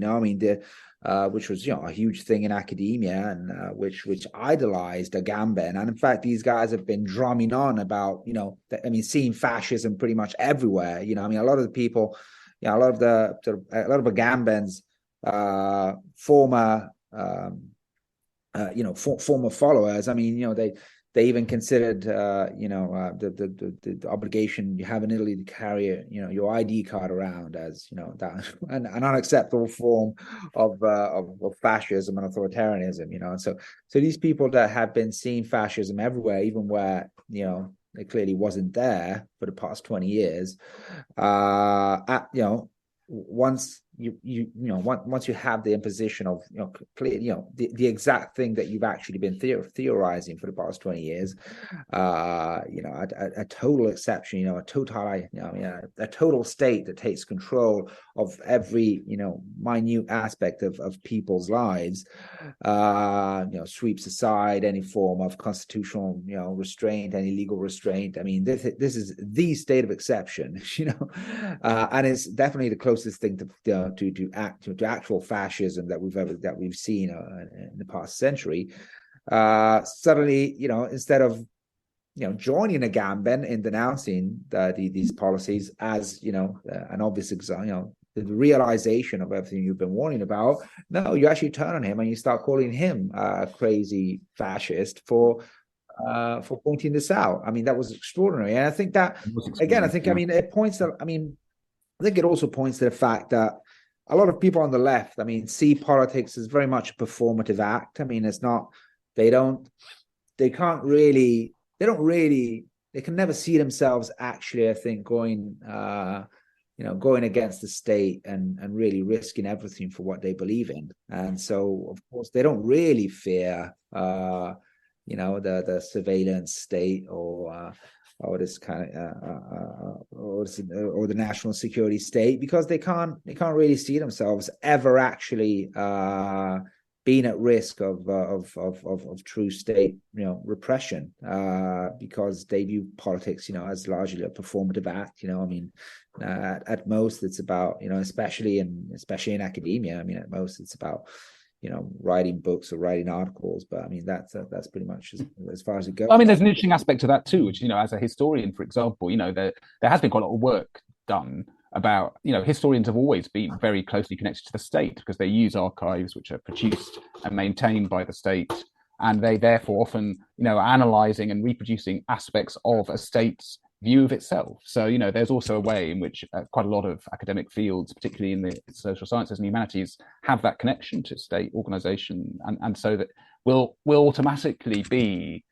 which was a huge thing in academia, and which idolized Agamben. And in fact, these guys have been drumming on about seeing fascism pretty much everywhere. A lot of the people, a lot of Agamben's former followers. They even considered the obligation you have in Italy to carry your ID card around as that an unacceptable form of fascism and authoritarianism. And so these people that have been seeing fascism everywhere, even where it clearly wasn't there for the past 20 years, once once you have the imposition of the exact thing that you've actually been theorizing for the past 20 years, a total exception, a total state that takes control of every minute aspect of people's lives, sweeps aside any form of constitutional restraint, any legal restraint. This is the state of exception, and it's definitely the closest thing to actual fascism that we've seen in the past century. Suddenly, instead of joining Agamben in denouncing these policies as an obvious example, the realization of everything you've been warning about, no, you actually turn on him and you start calling him a crazy fascist for pointing this out. That was extraordinary, and I think that again, it points to. I think it also points to the fact that a lot of people on the left, see politics as very much a performative act. It's not, they can never see themselves actually, I think, going against the state and really risking everything for what they believe in. And so, of course, they don't really fear, the surveillance state or this kind of or the national security state, because they can't really see themselves ever actually being at risk of true state repression, because they view politics as largely a performative act. At most it's about especially in academia, at most it's about writing books or writing articles, but that's pretty much as far as it goes. There's an interesting aspect to that too, which as a historian, for example, there has been quite a lot of work done about historians have always been very closely connected to the state because they use archives which are produced and maintained by the state, and they therefore often analyzing and reproducing aspects of a state's view of itself. So there's also a way in which quite a lot of academic fields, particularly in the social sciences and humanities, have that connection to state organization, and so that will automatically be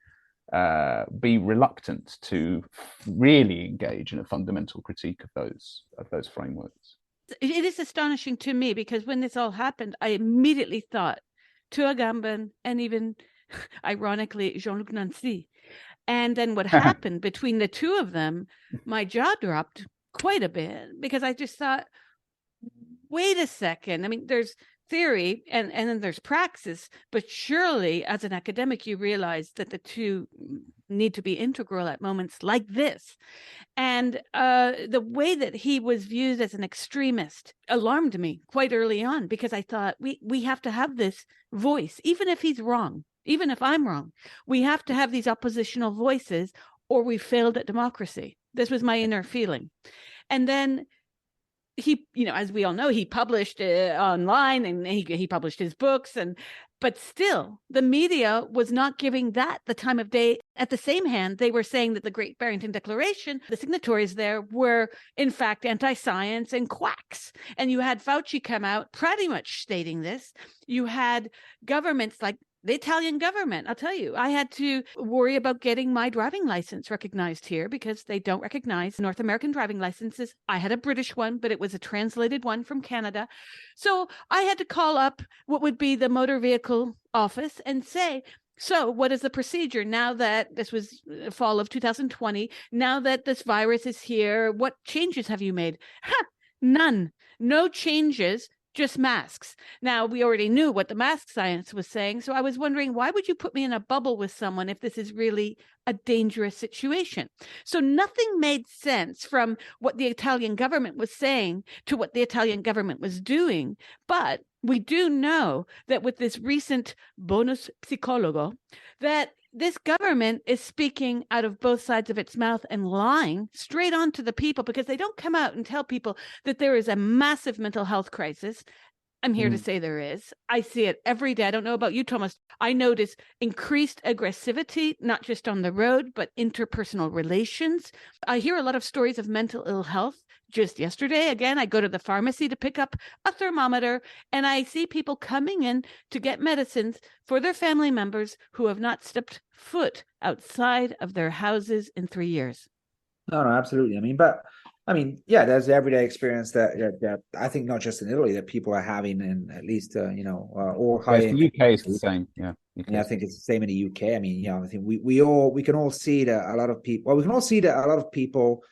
reluctant to really engage in a fundamental critique of those frameworks. It is astonishing to me because when this all happened, I immediately thought to Agamben and even ironically Jean-Luc Nancy. And then what happened between the two of them, my jaw dropped quite a bit because I just thought, wait a second. There's theory and then there's praxis, but surely as an academic, you realize that the two need to be integral at moments like this. And the way that he was viewed as an extremist alarmed me quite early on, because I thought we have to have this voice, even if he's wrong. Even if I'm wrong, we have to have these oppositional voices or we failed at democracy. This was my inner feeling. And then he, as we all know, he published online, and he published his books, but still the media was not giving that the time of day. At the same hand, they were saying that the Great Barrington Declaration, the signatories there were in fact anti-science and quacks. And you had Fauci come out pretty much stating this. You had governments like the Italian government. I'll tell you, I had to worry about getting my driving license recognized here because they don't recognize North American driving licenses. I had a British one, but it was a translated one from Canada. So I had to call up what would be the motor vehicle office and say, so what is the procedure now that this was fall of 2020, now that this virus is here, what changes have you made? None. No changes. Just masks. Now, we already knew what the mask science was saying, so I was wondering, why would you put me in a bubble with someone if this is really a dangerous situation? So nothing made sense from what the Italian government was saying to what the Italian government was doing. But we do know that with this recent bonus psicologo, that this government is speaking out of both sides of its mouth and lying straight on to the people, because they don't come out and tell people that there is a massive mental health crisis. I'm here to say there is. I see it every day. I don't know about you, Thomas. I notice increased aggressivity, not just on the road, but interpersonal relations. I hear a lot of stories of mental ill health. Just yesterday, again, I go to the pharmacy to pick up a thermometer, and I see people coming in to get medicines for their family members who have not stepped foot outside of their houses in 3 years. No, absolutely. Yeah, there's the everyday experience that I think not just in Italy that people are having, in at least or high. Yes, the UK is the same. Yeah, I think it's the same in the UK. I think we can all see that a lot of people. Well, we can all see that a lot of people.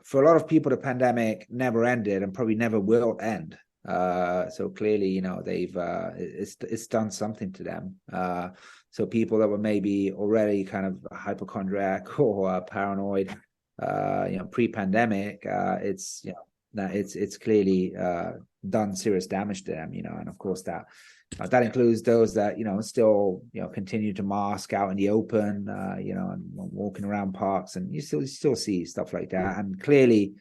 For a lot of people, the pandemic never ended and probably never will end. So clearly, they've it's done something to them. So people that were maybe already kind of hypochondriac or paranoid, pre-pandemic, it's clearly done serious damage to them. And of course that includes those that still continue to mask out in the open, and walking around parks, and you still see stuff like that. And clearly,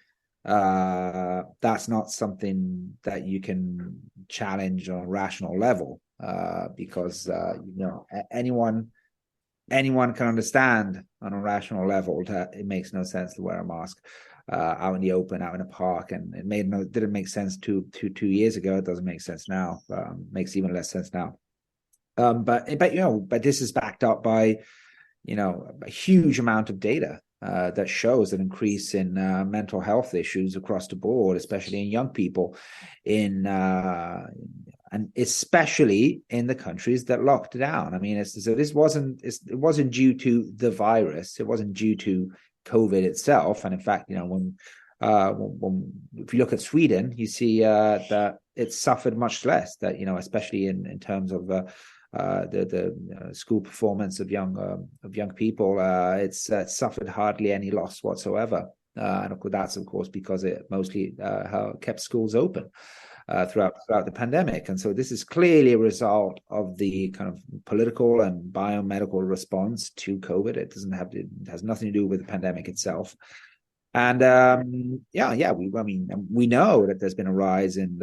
that's not something that you can challenge on a rational level, because anyone can understand on a rational level that it makes no sense to wear a mask out in the open, out in a park, and it didn't make sense two years ago. It doesn't make sense now. Makes even less sense now. But this is backed up by a huge amount of data that shows an increase in mental health issues across the board, especially in young people, and especially in the countries that locked down. It wasn't due to the virus. It wasn't due to COVID itself. And in fact, when if you look at Sweden, you see that it suffered much less. That especially in terms of the school performance of young people, it's suffered hardly any loss whatsoever. And of course, that's because it mostly kept schools open throughout the pandemic. And so this is clearly a result of the kind of political and biomedical response to COVID. It has nothing to do with the pandemic itself. And we know that there's been a rise in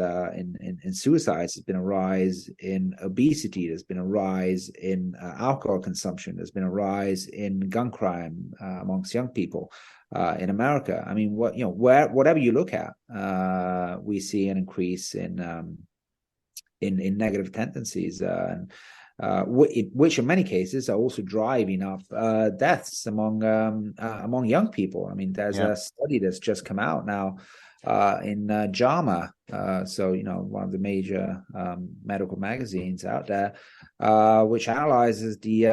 suicides. There's been a rise in obesity. There's been a rise in alcohol consumption. There's been a rise in gun crime amongst young people in America. Whatever you look at, we see an increase in negative tendencies, which in many cases are also driving up deaths among young people. There's a study that's just come out now in JAMA, one of the major medical magazines out there, which analyzes the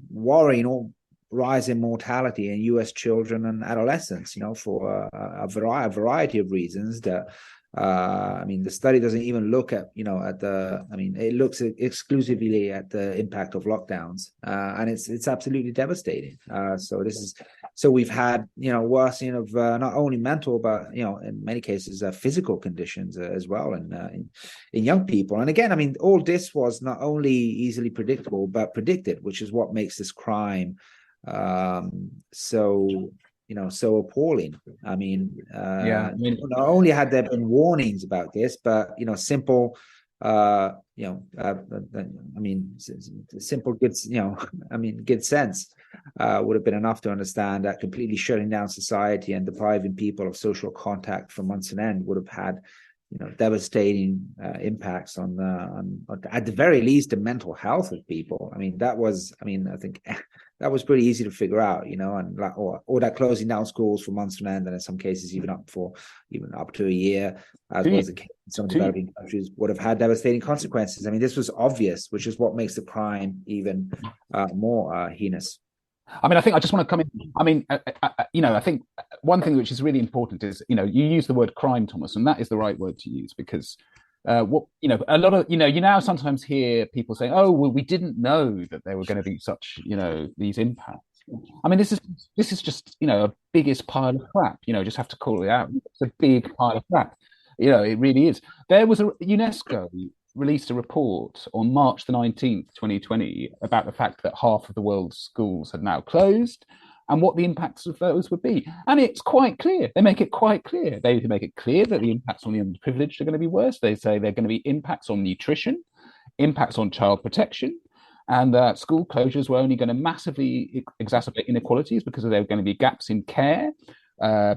worrying rise in mortality in U.S. children and adolescents, for a variety of reasons. That the study doesn't even look at it looks exclusively at the impact of lockdowns, and it's absolutely devastating. So we've had worsening of not only mental but in many cases physical conditions as well in young people. And again, all this was not only easily predictable but predicted, which is what makes this crime so so appalling. I mean, I mean, not only had there been warnings about this, but simple, I mean, simple good, good sense would have been enough to understand that completely shutting down society and depriving people of social contact for months on end would have had devastating impacts on at the very least the mental health of people. I mean, I think that was pretty easy to figure out, and or that closing down schools for months on end, and in some cases even up to a year, as was the case in some developing countries, would have had devastating consequences. I mean, this was obvious, which is what makes the crime even more heinous. I mean, I think I just want to come in. I mean, I think one thing which is really important is, you use the word crime, Thomas, and that is the right word to use because a lot of, you now sometimes hear people saying, oh, well, we didn't know that there were going to be such, these impacts. I mean, this is just, a biggest pile of crap, just have to call it out. It's a big pile of crap. It really is. There was UNESCO released a report on March the 19th, 2020, about the fact that half of the world's schools had now closed and what the impacts of those would be. And it's quite clear. They make it quite clear. They make it clear that the impacts on the underprivileged are going to be worse. They say they're going to be impacts on nutrition, impacts on child protection, and that school closures were only going to massively exacerbate inequalities because there were going to be gaps in care,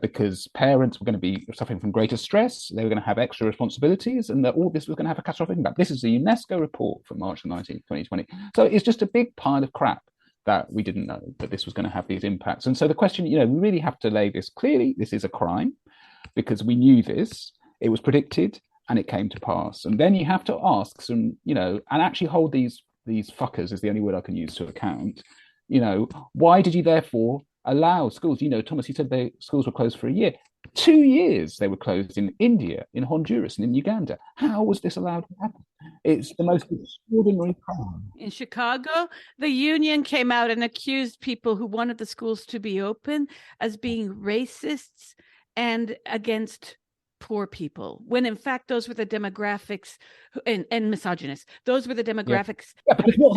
because parents were going to be suffering from greater stress, they were going to have extra responsibilities, and that all this was going to have a catastrophic impact. This is a UNESCO report from March 19th, 2020. So it's just a big pile of crap that we didn't know that this was going to have these impacts. And so the question, we really have to lay this clearly. This is a crime because we knew this, it was predicted, and it came to pass. And then you have to ask some, and actually hold these fuckers, is the only word I can use, to account. Why did you therefore allow schools? Thomas, you said schools were closed for a year. 2 years they were closed in India, in Honduras, and in Uganda. How was this allowed to happen? It's the most extraordinary crime. In Chicago, the union came out and accused people who wanted the schools to be open as being racists and against poor people, when in fact those were the demographics and misogynists. Those were the demographics. Yeah, because what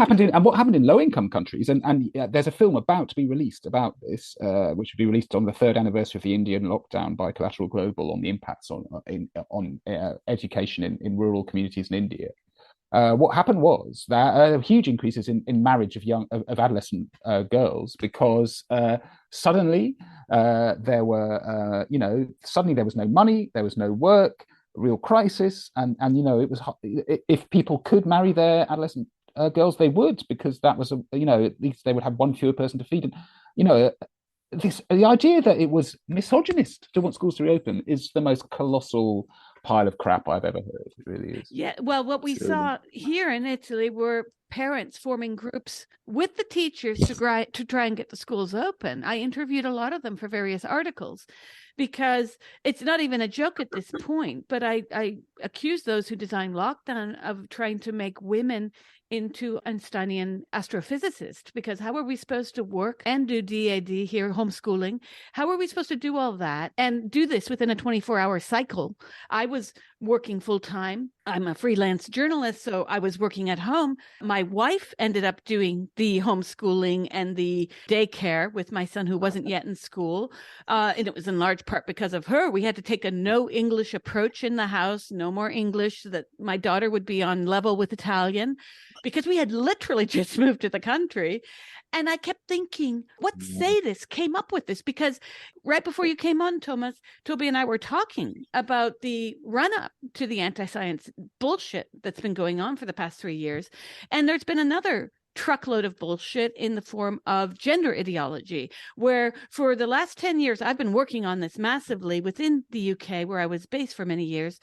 happened in low-income countries, and there's a film about to be released about this, which will be released on the 3rd anniversary of the Indian lockdown by Collateral Global, on the impacts on education in rural communities in India. What happened was that huge increases in marriage of adolescent girls, because suddenly there were suddenly there was no money, there was no work, real crisis, and it was, if people could marry their adolescent girls, they would, because that was at least they would have one fewer person to feed. And the idea that it was misogynist to want schools to reopen is the most colossal pile of crap I've ever heard. It really is. Yeah, well, what we saw here in Italy were parents forming groups with the teachers to try and get the schools open. I interviewed a lot of them for various articles, because it's not even a joke at this point, but I accuse those who designed lockdown of trying to make women into Einsteinian astrophysicists, because how are we supposed to work and do DAD here, homeschooling? How are we supposed to do all that and do this within a 24-hour cycle? I was working full time. I'm a freelance journalist, so I was working at home. My wife ended up doing the homeschooling and the daycare with my son, who wasn't yet in school. And it was in large part because of her. We had to take a no English approach in the house, no more English, so that my daughter would be on level with Italian, because we had literally just moved to the country. And I kept thinking, what sadist came up with this? Because right before you came on, Thomas, Toby and I were talking about the run-up to the anti-science bullshit that's been going on for the past 3 years. And there's been another truckload of bullshit in the form of gender ideology, where for the last 10 years, I've been working on this massively within the UK, where I was based for many years,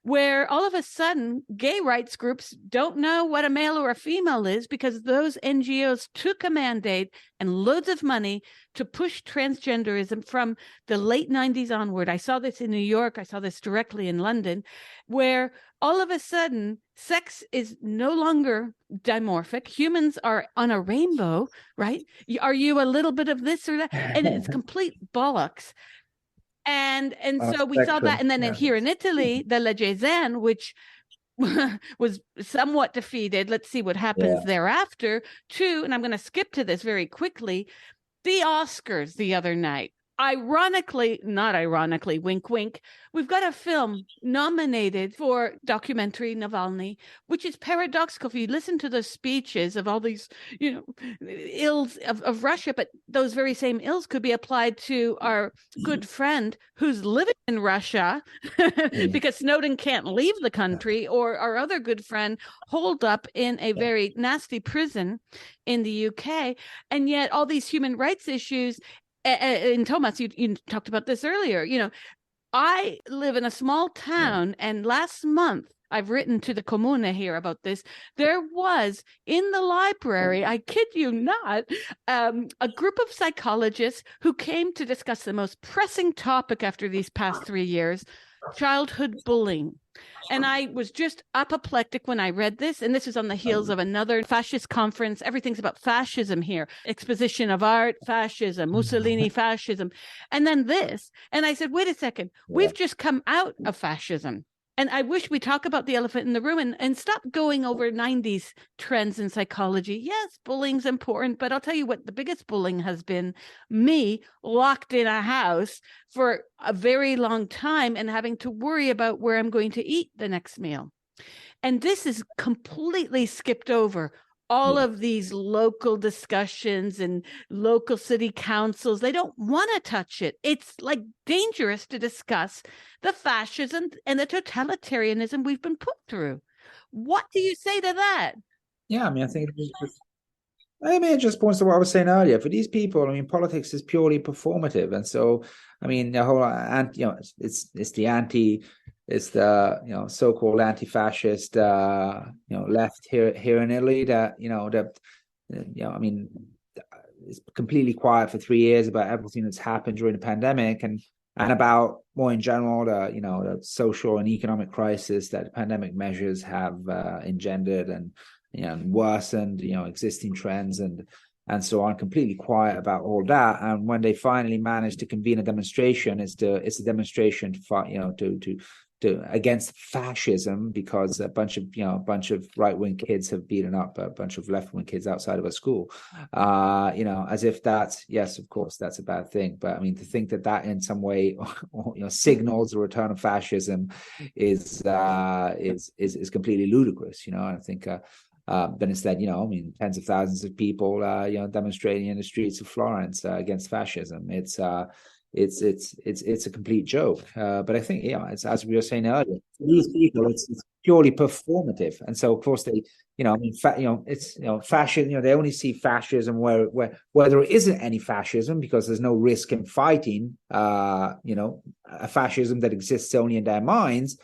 where all of a sudden gay rights groups don't know what a male or a female is, because those NGOs took a mandate and loads of money to push transgenderism from the late 90s onward. I saw this in New York. I saw this directly in London, where all of a sudden sex is no longer dimorphic. Humans are on a rainbow, right? Are you a little bit of this or that? And it's complete bollocks. And so we saw that. And then here in Italy, the Legge Zan, which was somewhat defeated. Let's see what happens thereafter. And I'm going to skip to this very quickly. The Oscars the other night. not ironically, wink, wink, we've got a film nominated for documentary Navalny, which is paradoxical. If you listen to the speeches of all these, ills of Russia, but those very same ills could be applied to our good friend who's living in Russia because Snowden can't leave the country, or our other good friend holed up in a very nasty prison in the UK. And yet all these human rights issues, and Thomas, you talked about this earlier. I live in a small town, and last month I've written to the Comune here about this. There was in the library, I kid you not, a group of psychologists who came to discuss the most pressing topic after these past 3 years, childhood bullying. And I was just apoplectic when I read this. And this is on the heels of another fascist conference. Everything's about fascism here. Exposition of art, fascism, Mussolini, fascism. And then this. And I said, wait a second, we've just come out of fascism. And I wish we talk about the elephant in the room and stop going over 90s trends in psychology. Yes, bullying's important, but I'll tell you what the biggest bullying has been: me locked in a house for a very long time and having to worry about where I'm going to eat the next meal. And this is completely skipped over. All of these local discussions and local city councils, they don't want to touch it. It's like dangerous to discuss the fascism and the totalitarianism we've been put through. What do you say to that? Yeah, I mean, it just points to what I was saying earlier. For these people, I mean, politics is purely performative, and so, I mean, the whole it's the so-called anti-fascist left here in Italy that I mean, it's completely quiet for 3 years about everything that's happened during the pandemic and about more in general the social and economic crisis that the pandemic measures have engendered and worsened existing trends and so on. Completely quiet about all that. And when they finally manage to convene a demonstration, it's a demonstration to fight against fascism, because a bunch of right-wing kids have beaten up a bunch of left-wing kids outside of a school. As if that's, yes, of course, that's a bad thing. But I mean, to think that in some way signals the return of fascism is completely ludicrous. I think. But instead, I mean, tens of thousands of people, demonstrating in the streets of Florence against fascism. It's a complete joke. But I think, it's, as we were saying earlier, for these people, it's purely performative, and so of course they, fascism. They only see fascism where there isn't any fascism, because there's no risk in fighting. A fascism that exists only in their minds.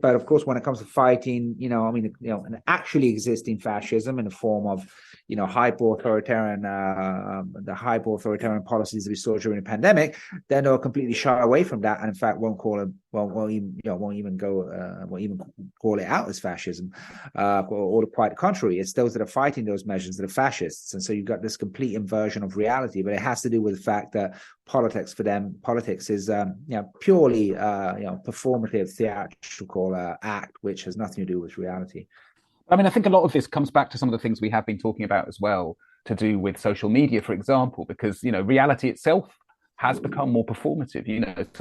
But of course, when it comes to fighting, an actually existing fascism in the form of, hyper-authoritarian policies that we saw during the pandemic, then they'll completely shy away from that, and in fact won't even call it out as fascism, or quite the contrary. It's those that are fighting those measures that are fascists, and so you've got this complete inversion of reality. But it has to do with the fact that politics is purely performative, theatrical act, which has nothing to do with reality. I mean, I think a lot of this comes back to some of the things we have been talking about as well, to do with social media, for example, because reality itself has become more performative.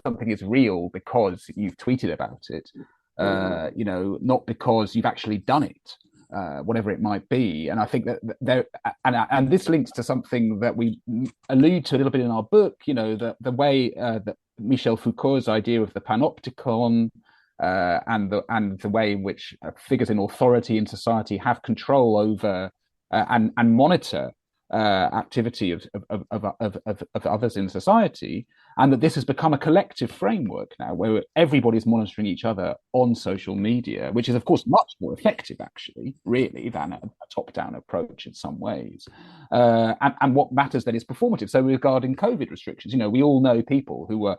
Something is real because you've tweeted about it, not because you've actually done it. Whatever it might be. And I think that there, and this links to something that we allude to a little bit in our book, the way that Michel Foucault's idea of the panopticon, and the way in which figures in authority in society have control over and monitor activity of others in society, and that this has become a collective framework now where everybody's monitoring each other on social media, which is of course much more effective actually really than a top-down approach in some ways, and what matters then is performative. So regarding COVID restrictions, we all know people who were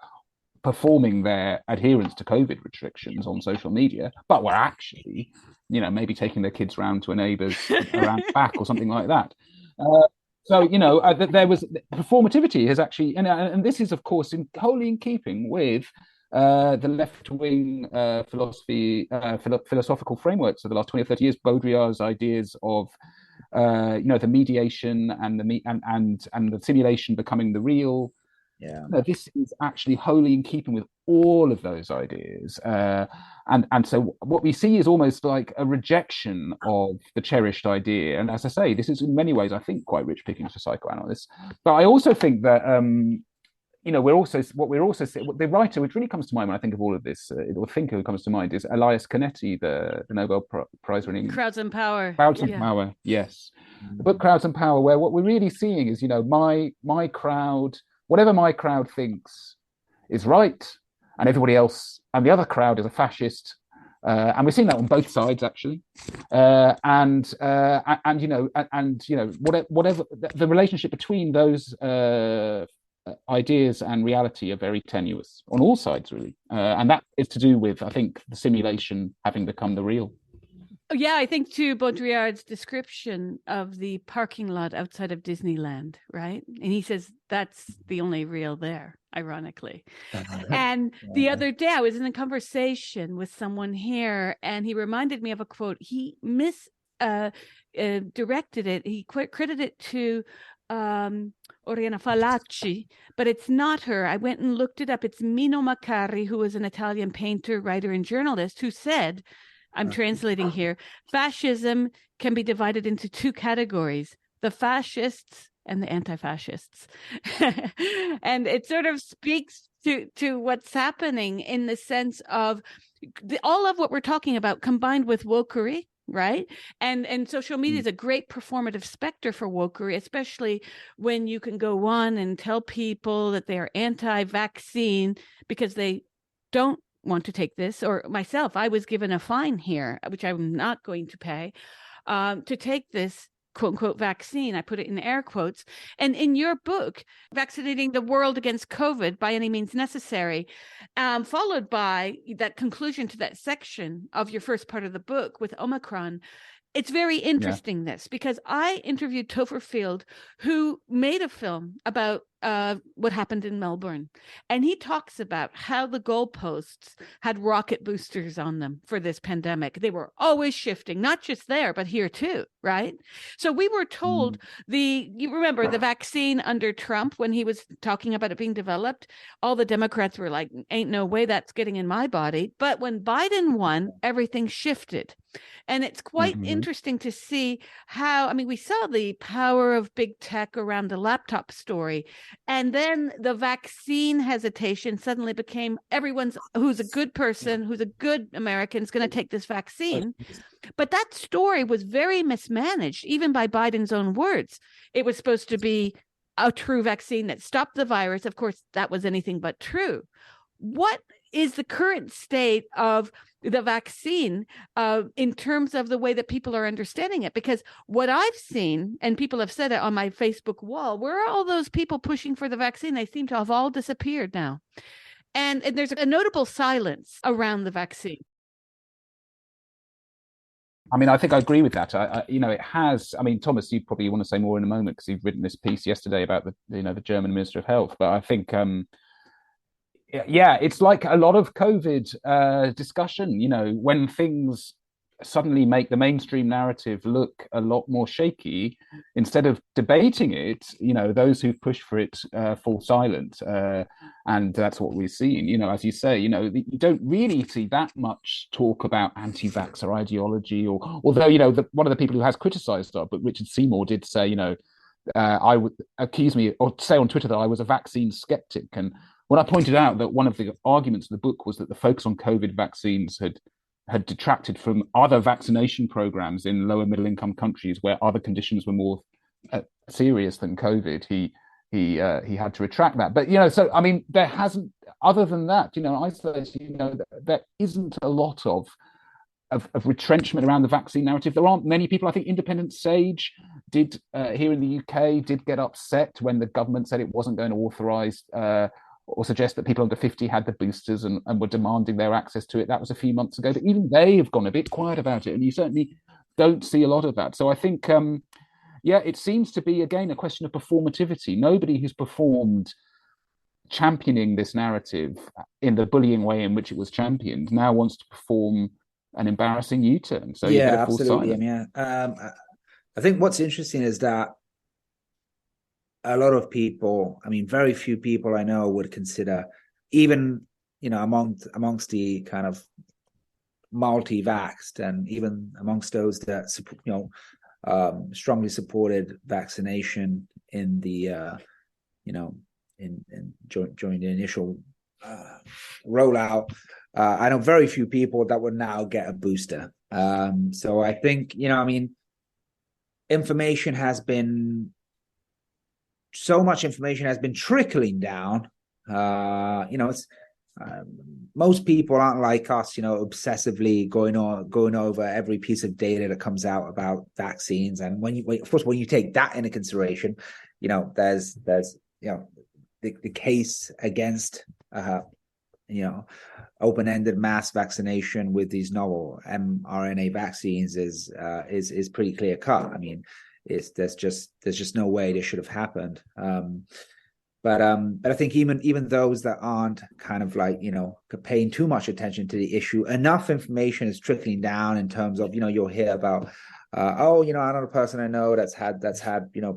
performing their adherence to COVID restrictions on social media, but were actually maybe taking their kids round to a neighbour's around back or something like that. So there was performativity has actually, and this is of course wholly in keeping with the left-wing philosophical frameworks of the last 20 or 30 years. Baudrillard's ideas of the mediation and the simulation becoming the real. Yeah. No, this is actually wholly in keeping with all of those ideas. And so what we see is almost like a rejection of the cherished idea. And as I say, this is in many ways, I think, quite rich pickings for psychoanalysts. But I also think that, the writer, which really comes to mind when I think of all of this, or thinker who comes to mind, is Elias Canetti, the Nobel Prize winning. Crowds and Power. Crowds and Power, yes. The book Crowds and Power, where what we're really seeing is, my crowd, whatever my crowd thinks is right, and everybody else, and the other crowd is a fascist, and we're seeing that on both sides actually, whatever the relationship between those ideas and reality are very tenuous on all sides, really, and that is to do with, I think, the simulation having become the real. Yeah, I think too, Baudrillard's description of the parking lot outside of Disneyland, right? And he says that's the only real there, ironically. And the other day I was in a conversation with someone here, and he reminded me of a quote. He directed it. He credited it to Oriana Fallaci, but it's not her. I went and looked it up. It's Mino Maccari, who was an Italian painter, writer, and journalist, who said, I'm translating here, fascism can be divided into two categories, the fascists and the anti-fascists. And it sort of speaks to what's happening in the sense of all of what we're talking about combined with wokery, right? And social media is a great performative specter for wokery, especially when you can go on and tell people that they are anti-vaccine because they don't want to take this. Or myself, I was given a fine here, which I'm not going to pay, to take this quote unquote vaccine. I put it in air quotes. And in your book, Vaccinating the World Against COVID by Any Means Necessary, followed by that conclusion to that section of your first part of the book with Omicron, it's very interesting, this, because I interviewed Topher Field, who made a film about what happened in Melbourne. And he talks about how the goalposts had rocket boosters on them for this pandemic. They were always shifting, not just there, but here too, right? So we were told you remember the vaccine under Trump, when he was talking about it being developed, all the Democrats were like, ain't no way that's getting in my body. But when Biden won, everything shifted. And it's quite interesting to see how, I mean, we saw the power of big tech around the laptop story. And then the vaccine hesitation suddenly became everyone's who's a good person, who's a good American is going to take this vaccine. But that story was very mismanaged, even by Biden's own words. It was supposed to be a true vaccine that stopped the virus. Of course, that was anything but true. What is the current state of the vaccine in terms of the way that people are understanding it? Because what I've seen, and people have said it on my Facebook wall, where are all those people pushing for the vaccine? They seem to have all disappeared now. And there's a notable silence around the vaccine. I mean, I think I agree with that. It has. I mean, Thomas, you probably want to say more in a moment because you've written this piece yesterday about the German Minister of Health. But I think, it's like a lot of COVID discussion. When things suddenly make the mainstream narrative look a lot more shaky, instead of debating it, those who push for it fall silent, and that's what we're seeing. As you say, you don't really see that much talk about anti-vaxxer ideology, or although one of the people who has criticised our book, Richard Seymour, did say, I would accuse me or say on Twitter that I was a vaccine skeptic, and when I pointed out that one of the arguments of the book was that the focus on COVID vaccines had detracted from other vaccination programs in lower middle income countries where other conditions were more serious than COVID, he had to retract that. But so I mean, there hasn't, other than that, I suppose there isn't a lot of retrenchment around the vaccine narrative. There aren't many people. I think Independent Sage did here in the UK did get upset when the government said it wasn't going to authorise or suggest that people under 50 had the boosters and were demanding their access to it. That was a few months ago, but even they have gone a bit quiet about it, and you certainly don't see a lot of that. So I think, it seems to be, again, a question of performativity. Nobody who's performed championing this narrative in the bullying way in which it was championed now wants to perform an embarrassing U-turn. So absolutely. I think what's interesting is that a lot of people, I mean, very few people I know would consider, even, amongst the kind of multi-vaxxed, and even amongst those that, strongly supported vaccination in the, during the initial rollout. I know very few people that would now get a booster. So I think, information has been, so much information has been trickling down. It's most people aren't like us, obsessively going over every piece of data that comes out about vaccines. And when you take that into consideration, there's the case against open-ended mass vaccination with these novel mRNA vaccines is pretty clear cut. I mean, there's just no way this should have happened. But I think even those that aren't kind of like, paying too much attention to the issue, enough information is trickling down in terms of, you'll hear about, another person I know that's had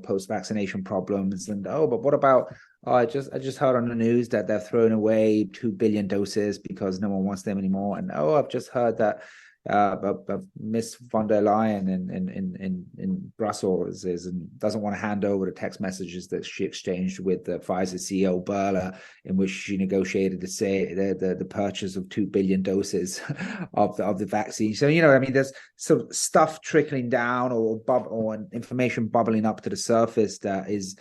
post-vaccination problems, and but what about, I just heard on the news that they're throwing away 2 billion doses because no one wants them anymore, and I've just heard that Miss von der Leyen in Brussels doesn't want to hand over the text messages that she exchanged with the Pfizer CEO Burla, in which she negotiated the purchase of 2 billion doses of the vaccine. So there's some stuff trickling down or information bubbling up to the surface that is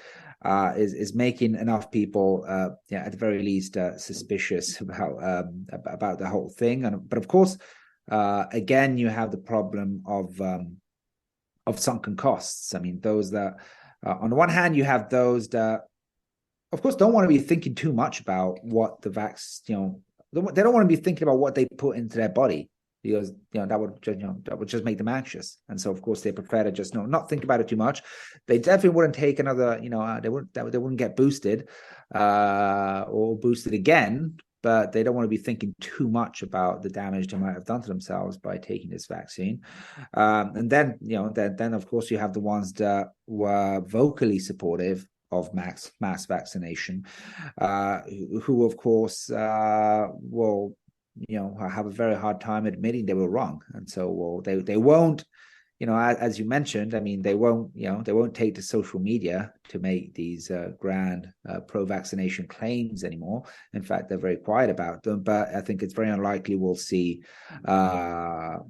making enough people, at the very least, suspicious about the whole thing. But of course, again, you have the problem of sunken costs. I mean, those that, on the one hand, you have those that, of course, don't want to be thinking too much about what the they don't want to be thinking about what they put into their body, because that would just make them anxious. And so, of course, they prefer to just not think about it too much. They definitely wouldn't take another, they wouldn't get boosted or boosted again. But they don't want to be thinking too much about the damage they might have done to themselves by taking this vaccine. And then, then of course you have the ones that were vocally supportive of mass vaccination, who of course will, have a very hard time admitting they were wrong, and so they won't. As you mentioned, I mean, they won't take to social media to make these grand pro-vaccination claims anymore. In fact, they're very quiet about them. But I think it's very unlikely we'll see a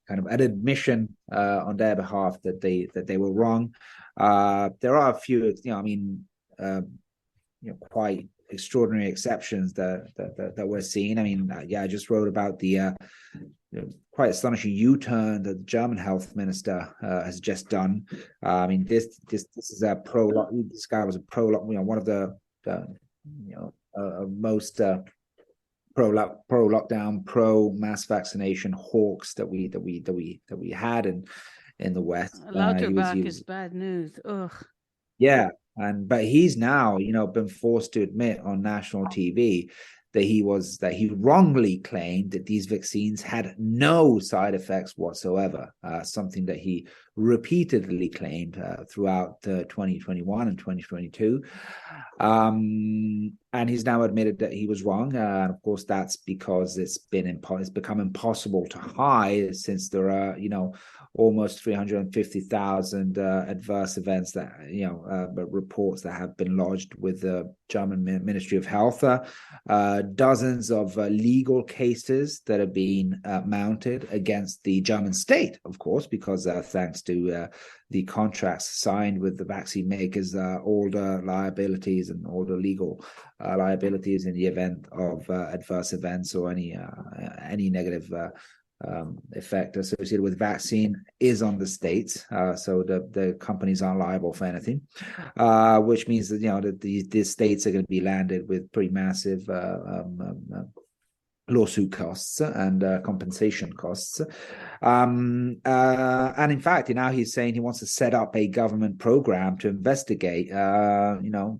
kind of an admission on their behalf that they were wrong. There are a few, quite extraordinary exceptions that we're seeing. I mean, I just wrote about the quite astonishing U-turn that the German health minister has just done. I mean, this is a pro. This guy was a pro. One of the most pro lockdown, pro mass vaccination hawks that we had in the West. Lauterbach is bad news. Ugh. Yeah, but he's now been forced to admit on national TV that he wrongly claimed that these vaccines had no side effects whatsoever, something that he repeatedly claimed throughout 2021 and 2022. And he's now admitted that he was wrong. And of course, that's because it's become impossible to hide, since there are, almost 350,000 adverse events that, reports that have been lodged with the German Ministry of Health, dozens of legal cases that are being mounted against the German state, of course, because thanks to the contracts signed with the vaccine makers, all the liabilities and all the legal liabilities in the event of adverse events or any negative effect associated with vaccine is on the states, so the companies aren't liable for anything, which means that the states are going to be landed with pretty massive lawsuit costs and compensation costs. And in fact, now he's saying he wants to set up a government program to investigate,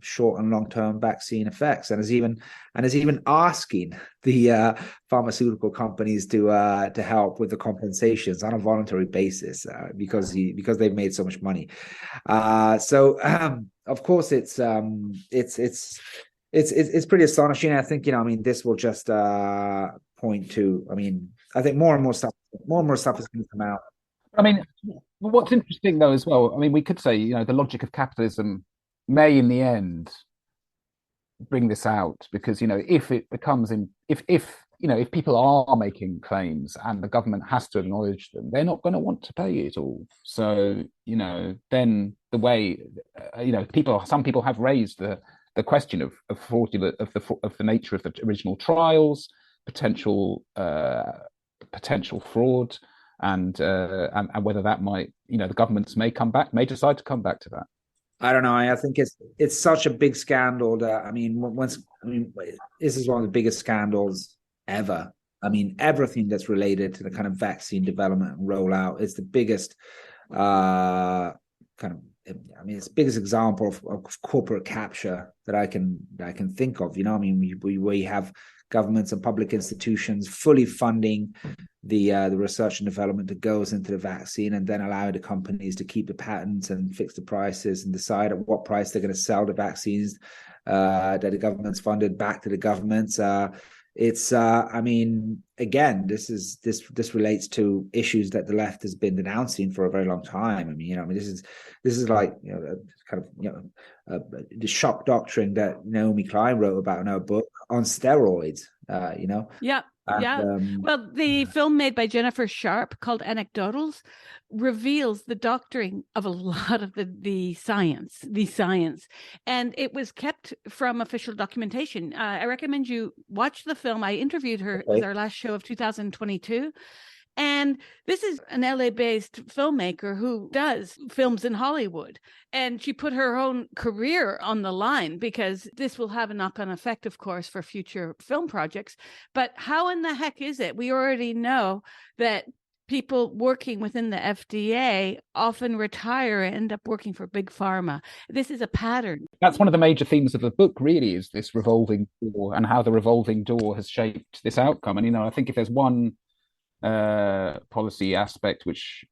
short and long-term vaccine effects, and is even asking the pharmaceutical companies to help with the compensations on a voluntary basis because they've made so much money. Of course, it's pretty astonishing. I think, this will just point to, I think more and more stuff is going to come out. What's interesting though as well, we could say, the logic of capitalism may in the end bring this out, because, if it becomes if people are making claims and the government has to acknowledge them, they're not going to want to pay it all. So, then the way, some people have raised the question of the nature of the original trials, potential fraud, and whether that might, the governments may decide to come back to that. I don't know. I think it's such a big scandal that this is one of the biggest scandals ever. Everything that's related to the kind of vaccine development and rollout is the biggest it's the biggest example of corporate capture that I can think of. We have governments and public institutions fully funding the research and development that goes into the vaccine, and then allow the companies to keep the patents and fix the prices and decide at what price they're going to sell the vaccines that the government's funded back to the governments. Again, this relates to issues that the left has been denouncing for a very long time. This is like the shock doctrine that Naomi Klein wrote about in her book on steroids. Yeah. Well, the film made by Jennifer Sharp called Anecdotals reveals the doctoring of a lot of the science, and it was kept from official documentation. I recommend you watch the film. I interviewed her with our last show of 2022. And this is an LA-based filmmaker who does films in Hollywood. And she put her own career on the line, because this will have a knock-on effect, of course, for future film projects. But how in the heck is it? We already know that people working within the FDA often retire and end up working for big pharma. This is a pattern. That's one of the major themes of the book, really, is this revolving door and how the revolving door has shaped this outcome. And, I think if there's one policy aspect which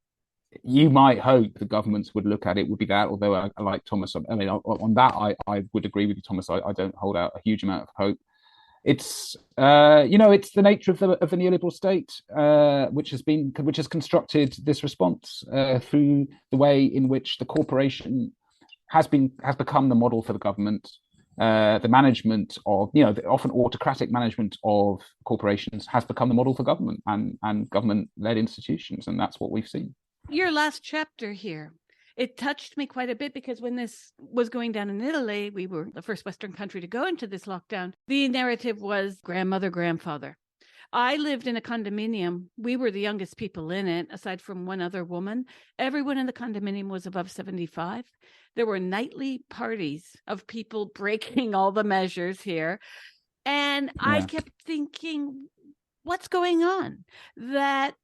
you might hope the governments would look at, it would be that. Although I like Thomas, on that I would agree with you, Thomas. I don't hold out a huge amount of hope. It's it's the nature of the neoliberal state which has constructed this response through the way in which the corporation has become the model for the government. The management of, the often autocratic management of corporations has become the model for government and government-led institutions, and that's what we've seen. Your last chapter here, it touched me quite a bit, because when this was going down in Italy, we were the first Western country to go into this lockdown. The narrative was grandmother, grandfather. I lived in a condominium. We were the youngest people in it, aside from one other woman. Everyone in the condominium was above 75. There were nightly parties of people breaking all the measures here. And I kept thinking, what's going on? That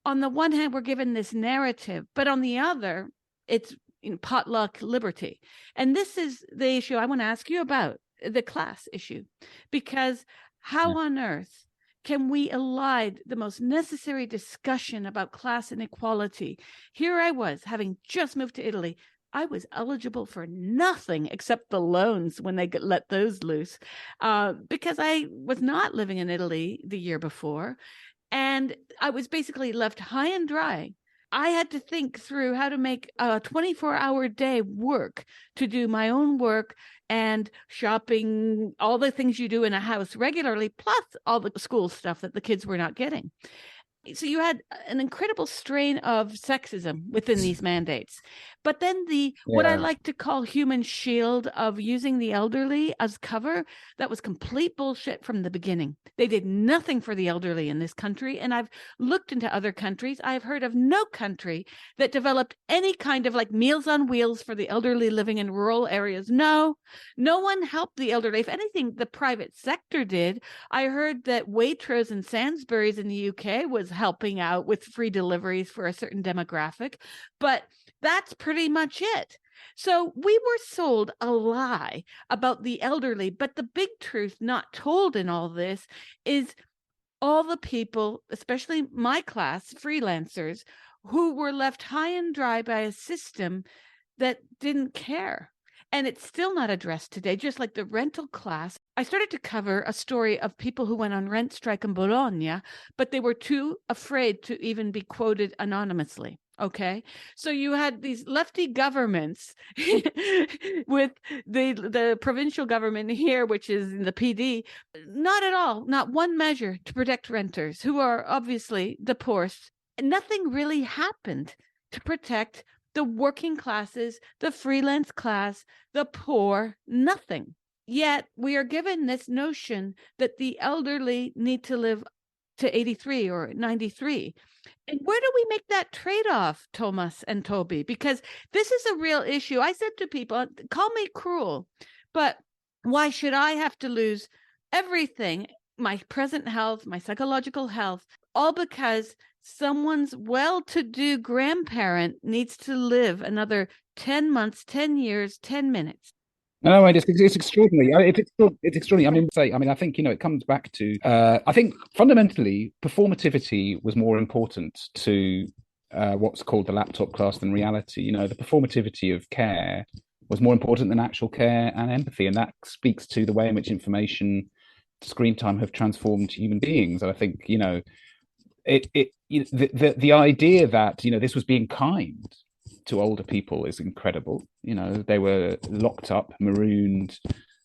on the one hand, we're given this narrative, but on the other, it's potluck liberty. And this is the issue I want to ask you about, the class issue, because how on earth can we elide the most necessary discussion about class inequality? Here I was, having just moved to Italy. I was eligible for nothing except the loans when they let those loose, because I was not living in Italy the year before. And I was basically left high and dry. I had to think through how to make a 24-hour day work to do my own work and shopping, all the things you do in a house regularly, plus all the school stuff that the kids were not getting. So you had an incredible strain of sexism within these mandates. But then what I like to call human shield of using the elderly as cover, that was complete bullshit from the beginning. They did nothing for the elderly in this country. And I've looked into other countries. I've heard of no country that developed any kind of like Meals on Wheels for the elderly living in rural areas. No one helped the elderly. If anything, the private sector did. I heard that Waitrose and Sainsbury's in the UK was helping out with free deliveries for a certain demographic, but that's pretty much it. So we were sold a lie about the elderly, but the big truth not told in all this is all the people, especially my class, freelancers, who were left high and dry by a system that didn't care. And it's still not addressed today, just like the rental class. I started to cover a story of people who went on rent strike in Bologna, but they were too afraid to even be quoted anonymously. Okay, so you had these lefty governments with the provincial government here, which is the PD, not at all, not one measure to protect renters who are obviously the poorest. Nothing really happened to protect the working classes, the freelance class, the poor, nothing. Yet we are given this notion that the elderly need to live to 83 or 93. And where do we make that trade-off, Thomas and Toby? Because this is a real issue. I said to people, call me cruel, but why should I have to lose everything, my present health, my psychological health, all because someone's well-to-do grandparent needs to live another 10 months, 10 years, 10 minutes? No, it's extraordinary. It's extraordinary. I think, it comes back to, I think fundamentally, performativity was more important to what's called the laptop class than reality. The performativity of care was more important than actual care and empathy. And that speaks to the way in which information, screen time have transformed human beings. And I think, the idea that, this was being kind to older people is incredible. They were locked up, marooned,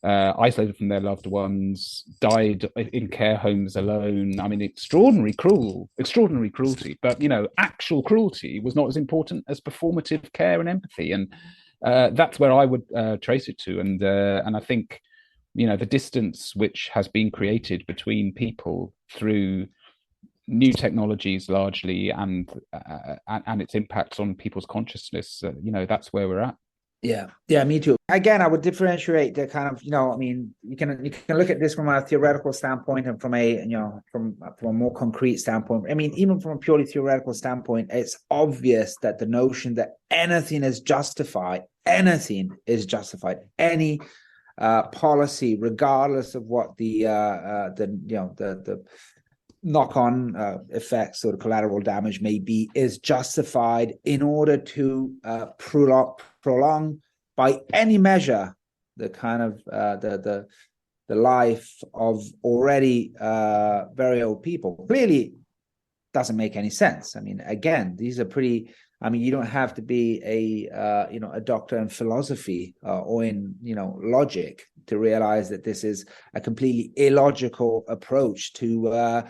isolated from their loved ones, died in care homes alone. I mean, extraordinary cruelty. But actual cruelty was not as important as performative care and empathy, and that's where I would trace it to. And I think the distance which has been created between people through new technologies largely and its impacts on people's consciousness, that's where we're at. Yeah, me too. Again, I would differentiate the kind of, you can look at this from a theoretical standpoint and from a from a more concrete standpoint. I mean, even from a purely theoretical standpoint, it's obvious that the notion that anything is justified, any policy, regardless of what the knock-on effects or the collateral damage may be, is justified in order to prolong by any measure the kind of the life of already very old people. Clearly doesn't make any sense. I mean, again, these are pretty, you don't have to be a doctor in philosophy or in logic to realize that this is a completely illogical approach to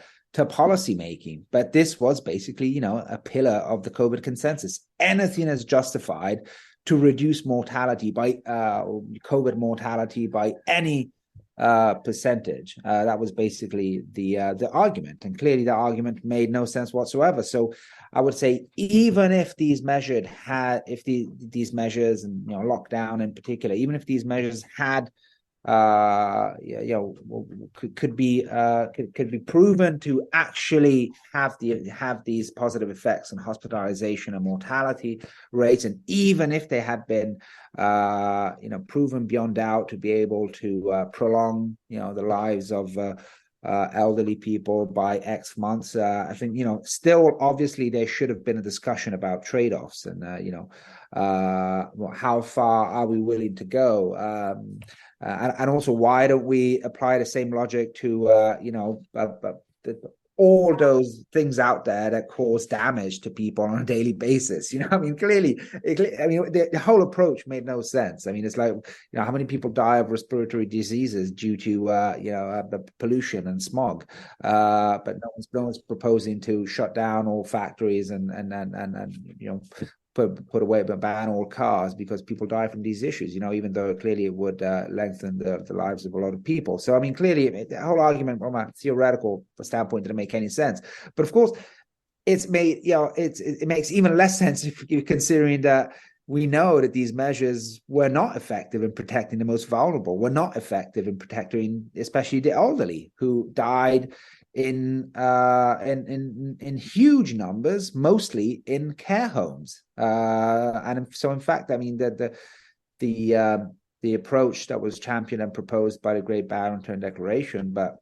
policy making. But this was basically, a pillar of the COVID consensus. Anything is justified to reduce mortality by COVID mortality by any percentage. That was basically the argument, and clearly the argument made no sense whatsoever. So I would say, even if these measures these measures and lockdown in particular, even if these measures had could be proven to actually have these positive effects on hospitalization and mortality rates, and even if they had been proven beyond doubt to be able to prolong the lives of elderly people by X months, I think still obviously there should have been a discussion about trade-offs and how far are we willing to go, and also why don't we apply the same logic to all those things out there that cause damage to people on a daily basis. I mean, clearly, the whole approach made no sense. I mean, it's like, how many people die of respiratory diseases due to, pollution and smog? But no one's proposing to shut down all factories and put away, but ban all cars because people die from these issues, even though clearly it would lengthen the lives of a lot of people. So, I mean, clearly the whole argument from a theoretical standpoint didn't make any sense. But of course, it makes even less sense if you're considering that we know that these measures were not effective in protecting the most vulnerable, were not effective in protecting especially the elderly who died in huge numbers, mostly in care homes. And so, in fact, I mean, the approach that was championed and proposed by the Great Barrington Declaration, but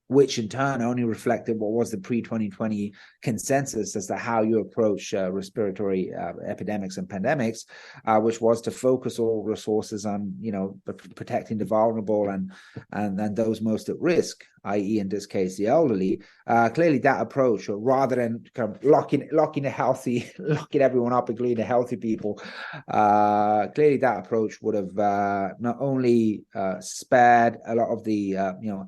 which in turn only reflected what was the pre-2020 consensus as to how you approach respiratory epidemics and pandemics, which was to focus all resources on, protecting the vulnerable and those most at risk, i.e. in this case, the elderly. Clearly that approach, rather than kind of locking everyone up, including the healthy people, clearly that approach would have not only spared a lot of the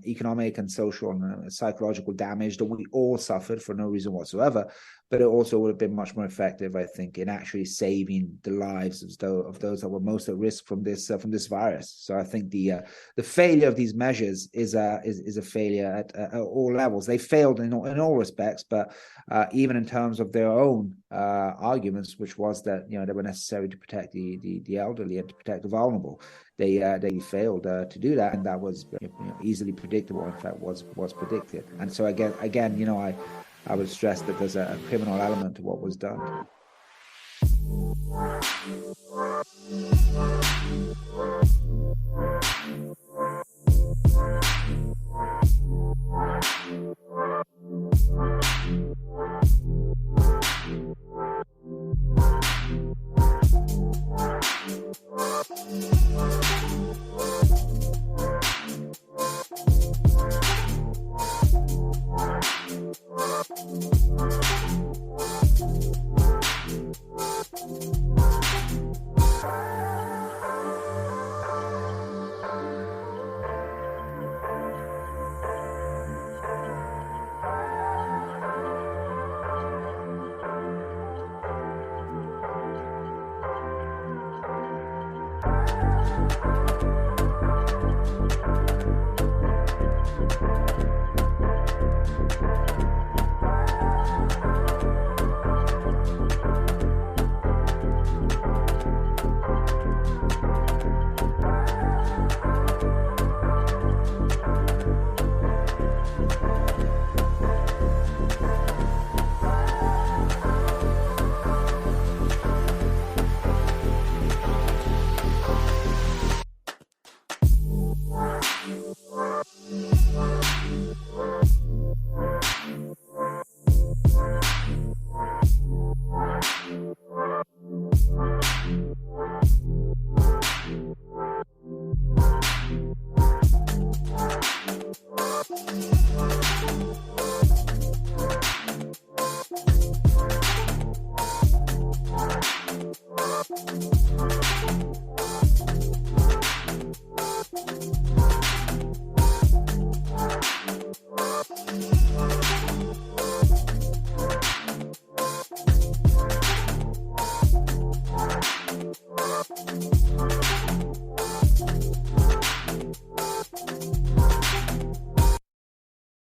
economic and social and psychological damage that we all suffered for no reason whatsoever, but it also would have been much more effective, I think, in actually saving the lives of those that were most at risk from this virus. So I think the failure of these measures is a failure at all levels. They failed in all respects, but even in terms of their own arguments, which was that they were necessary to protect the elderly and to protect the vulnerable. They failed to do that, and that was easily predictable. In fact, was predicted. And so again, I would stress that there's a criminal element to what was done.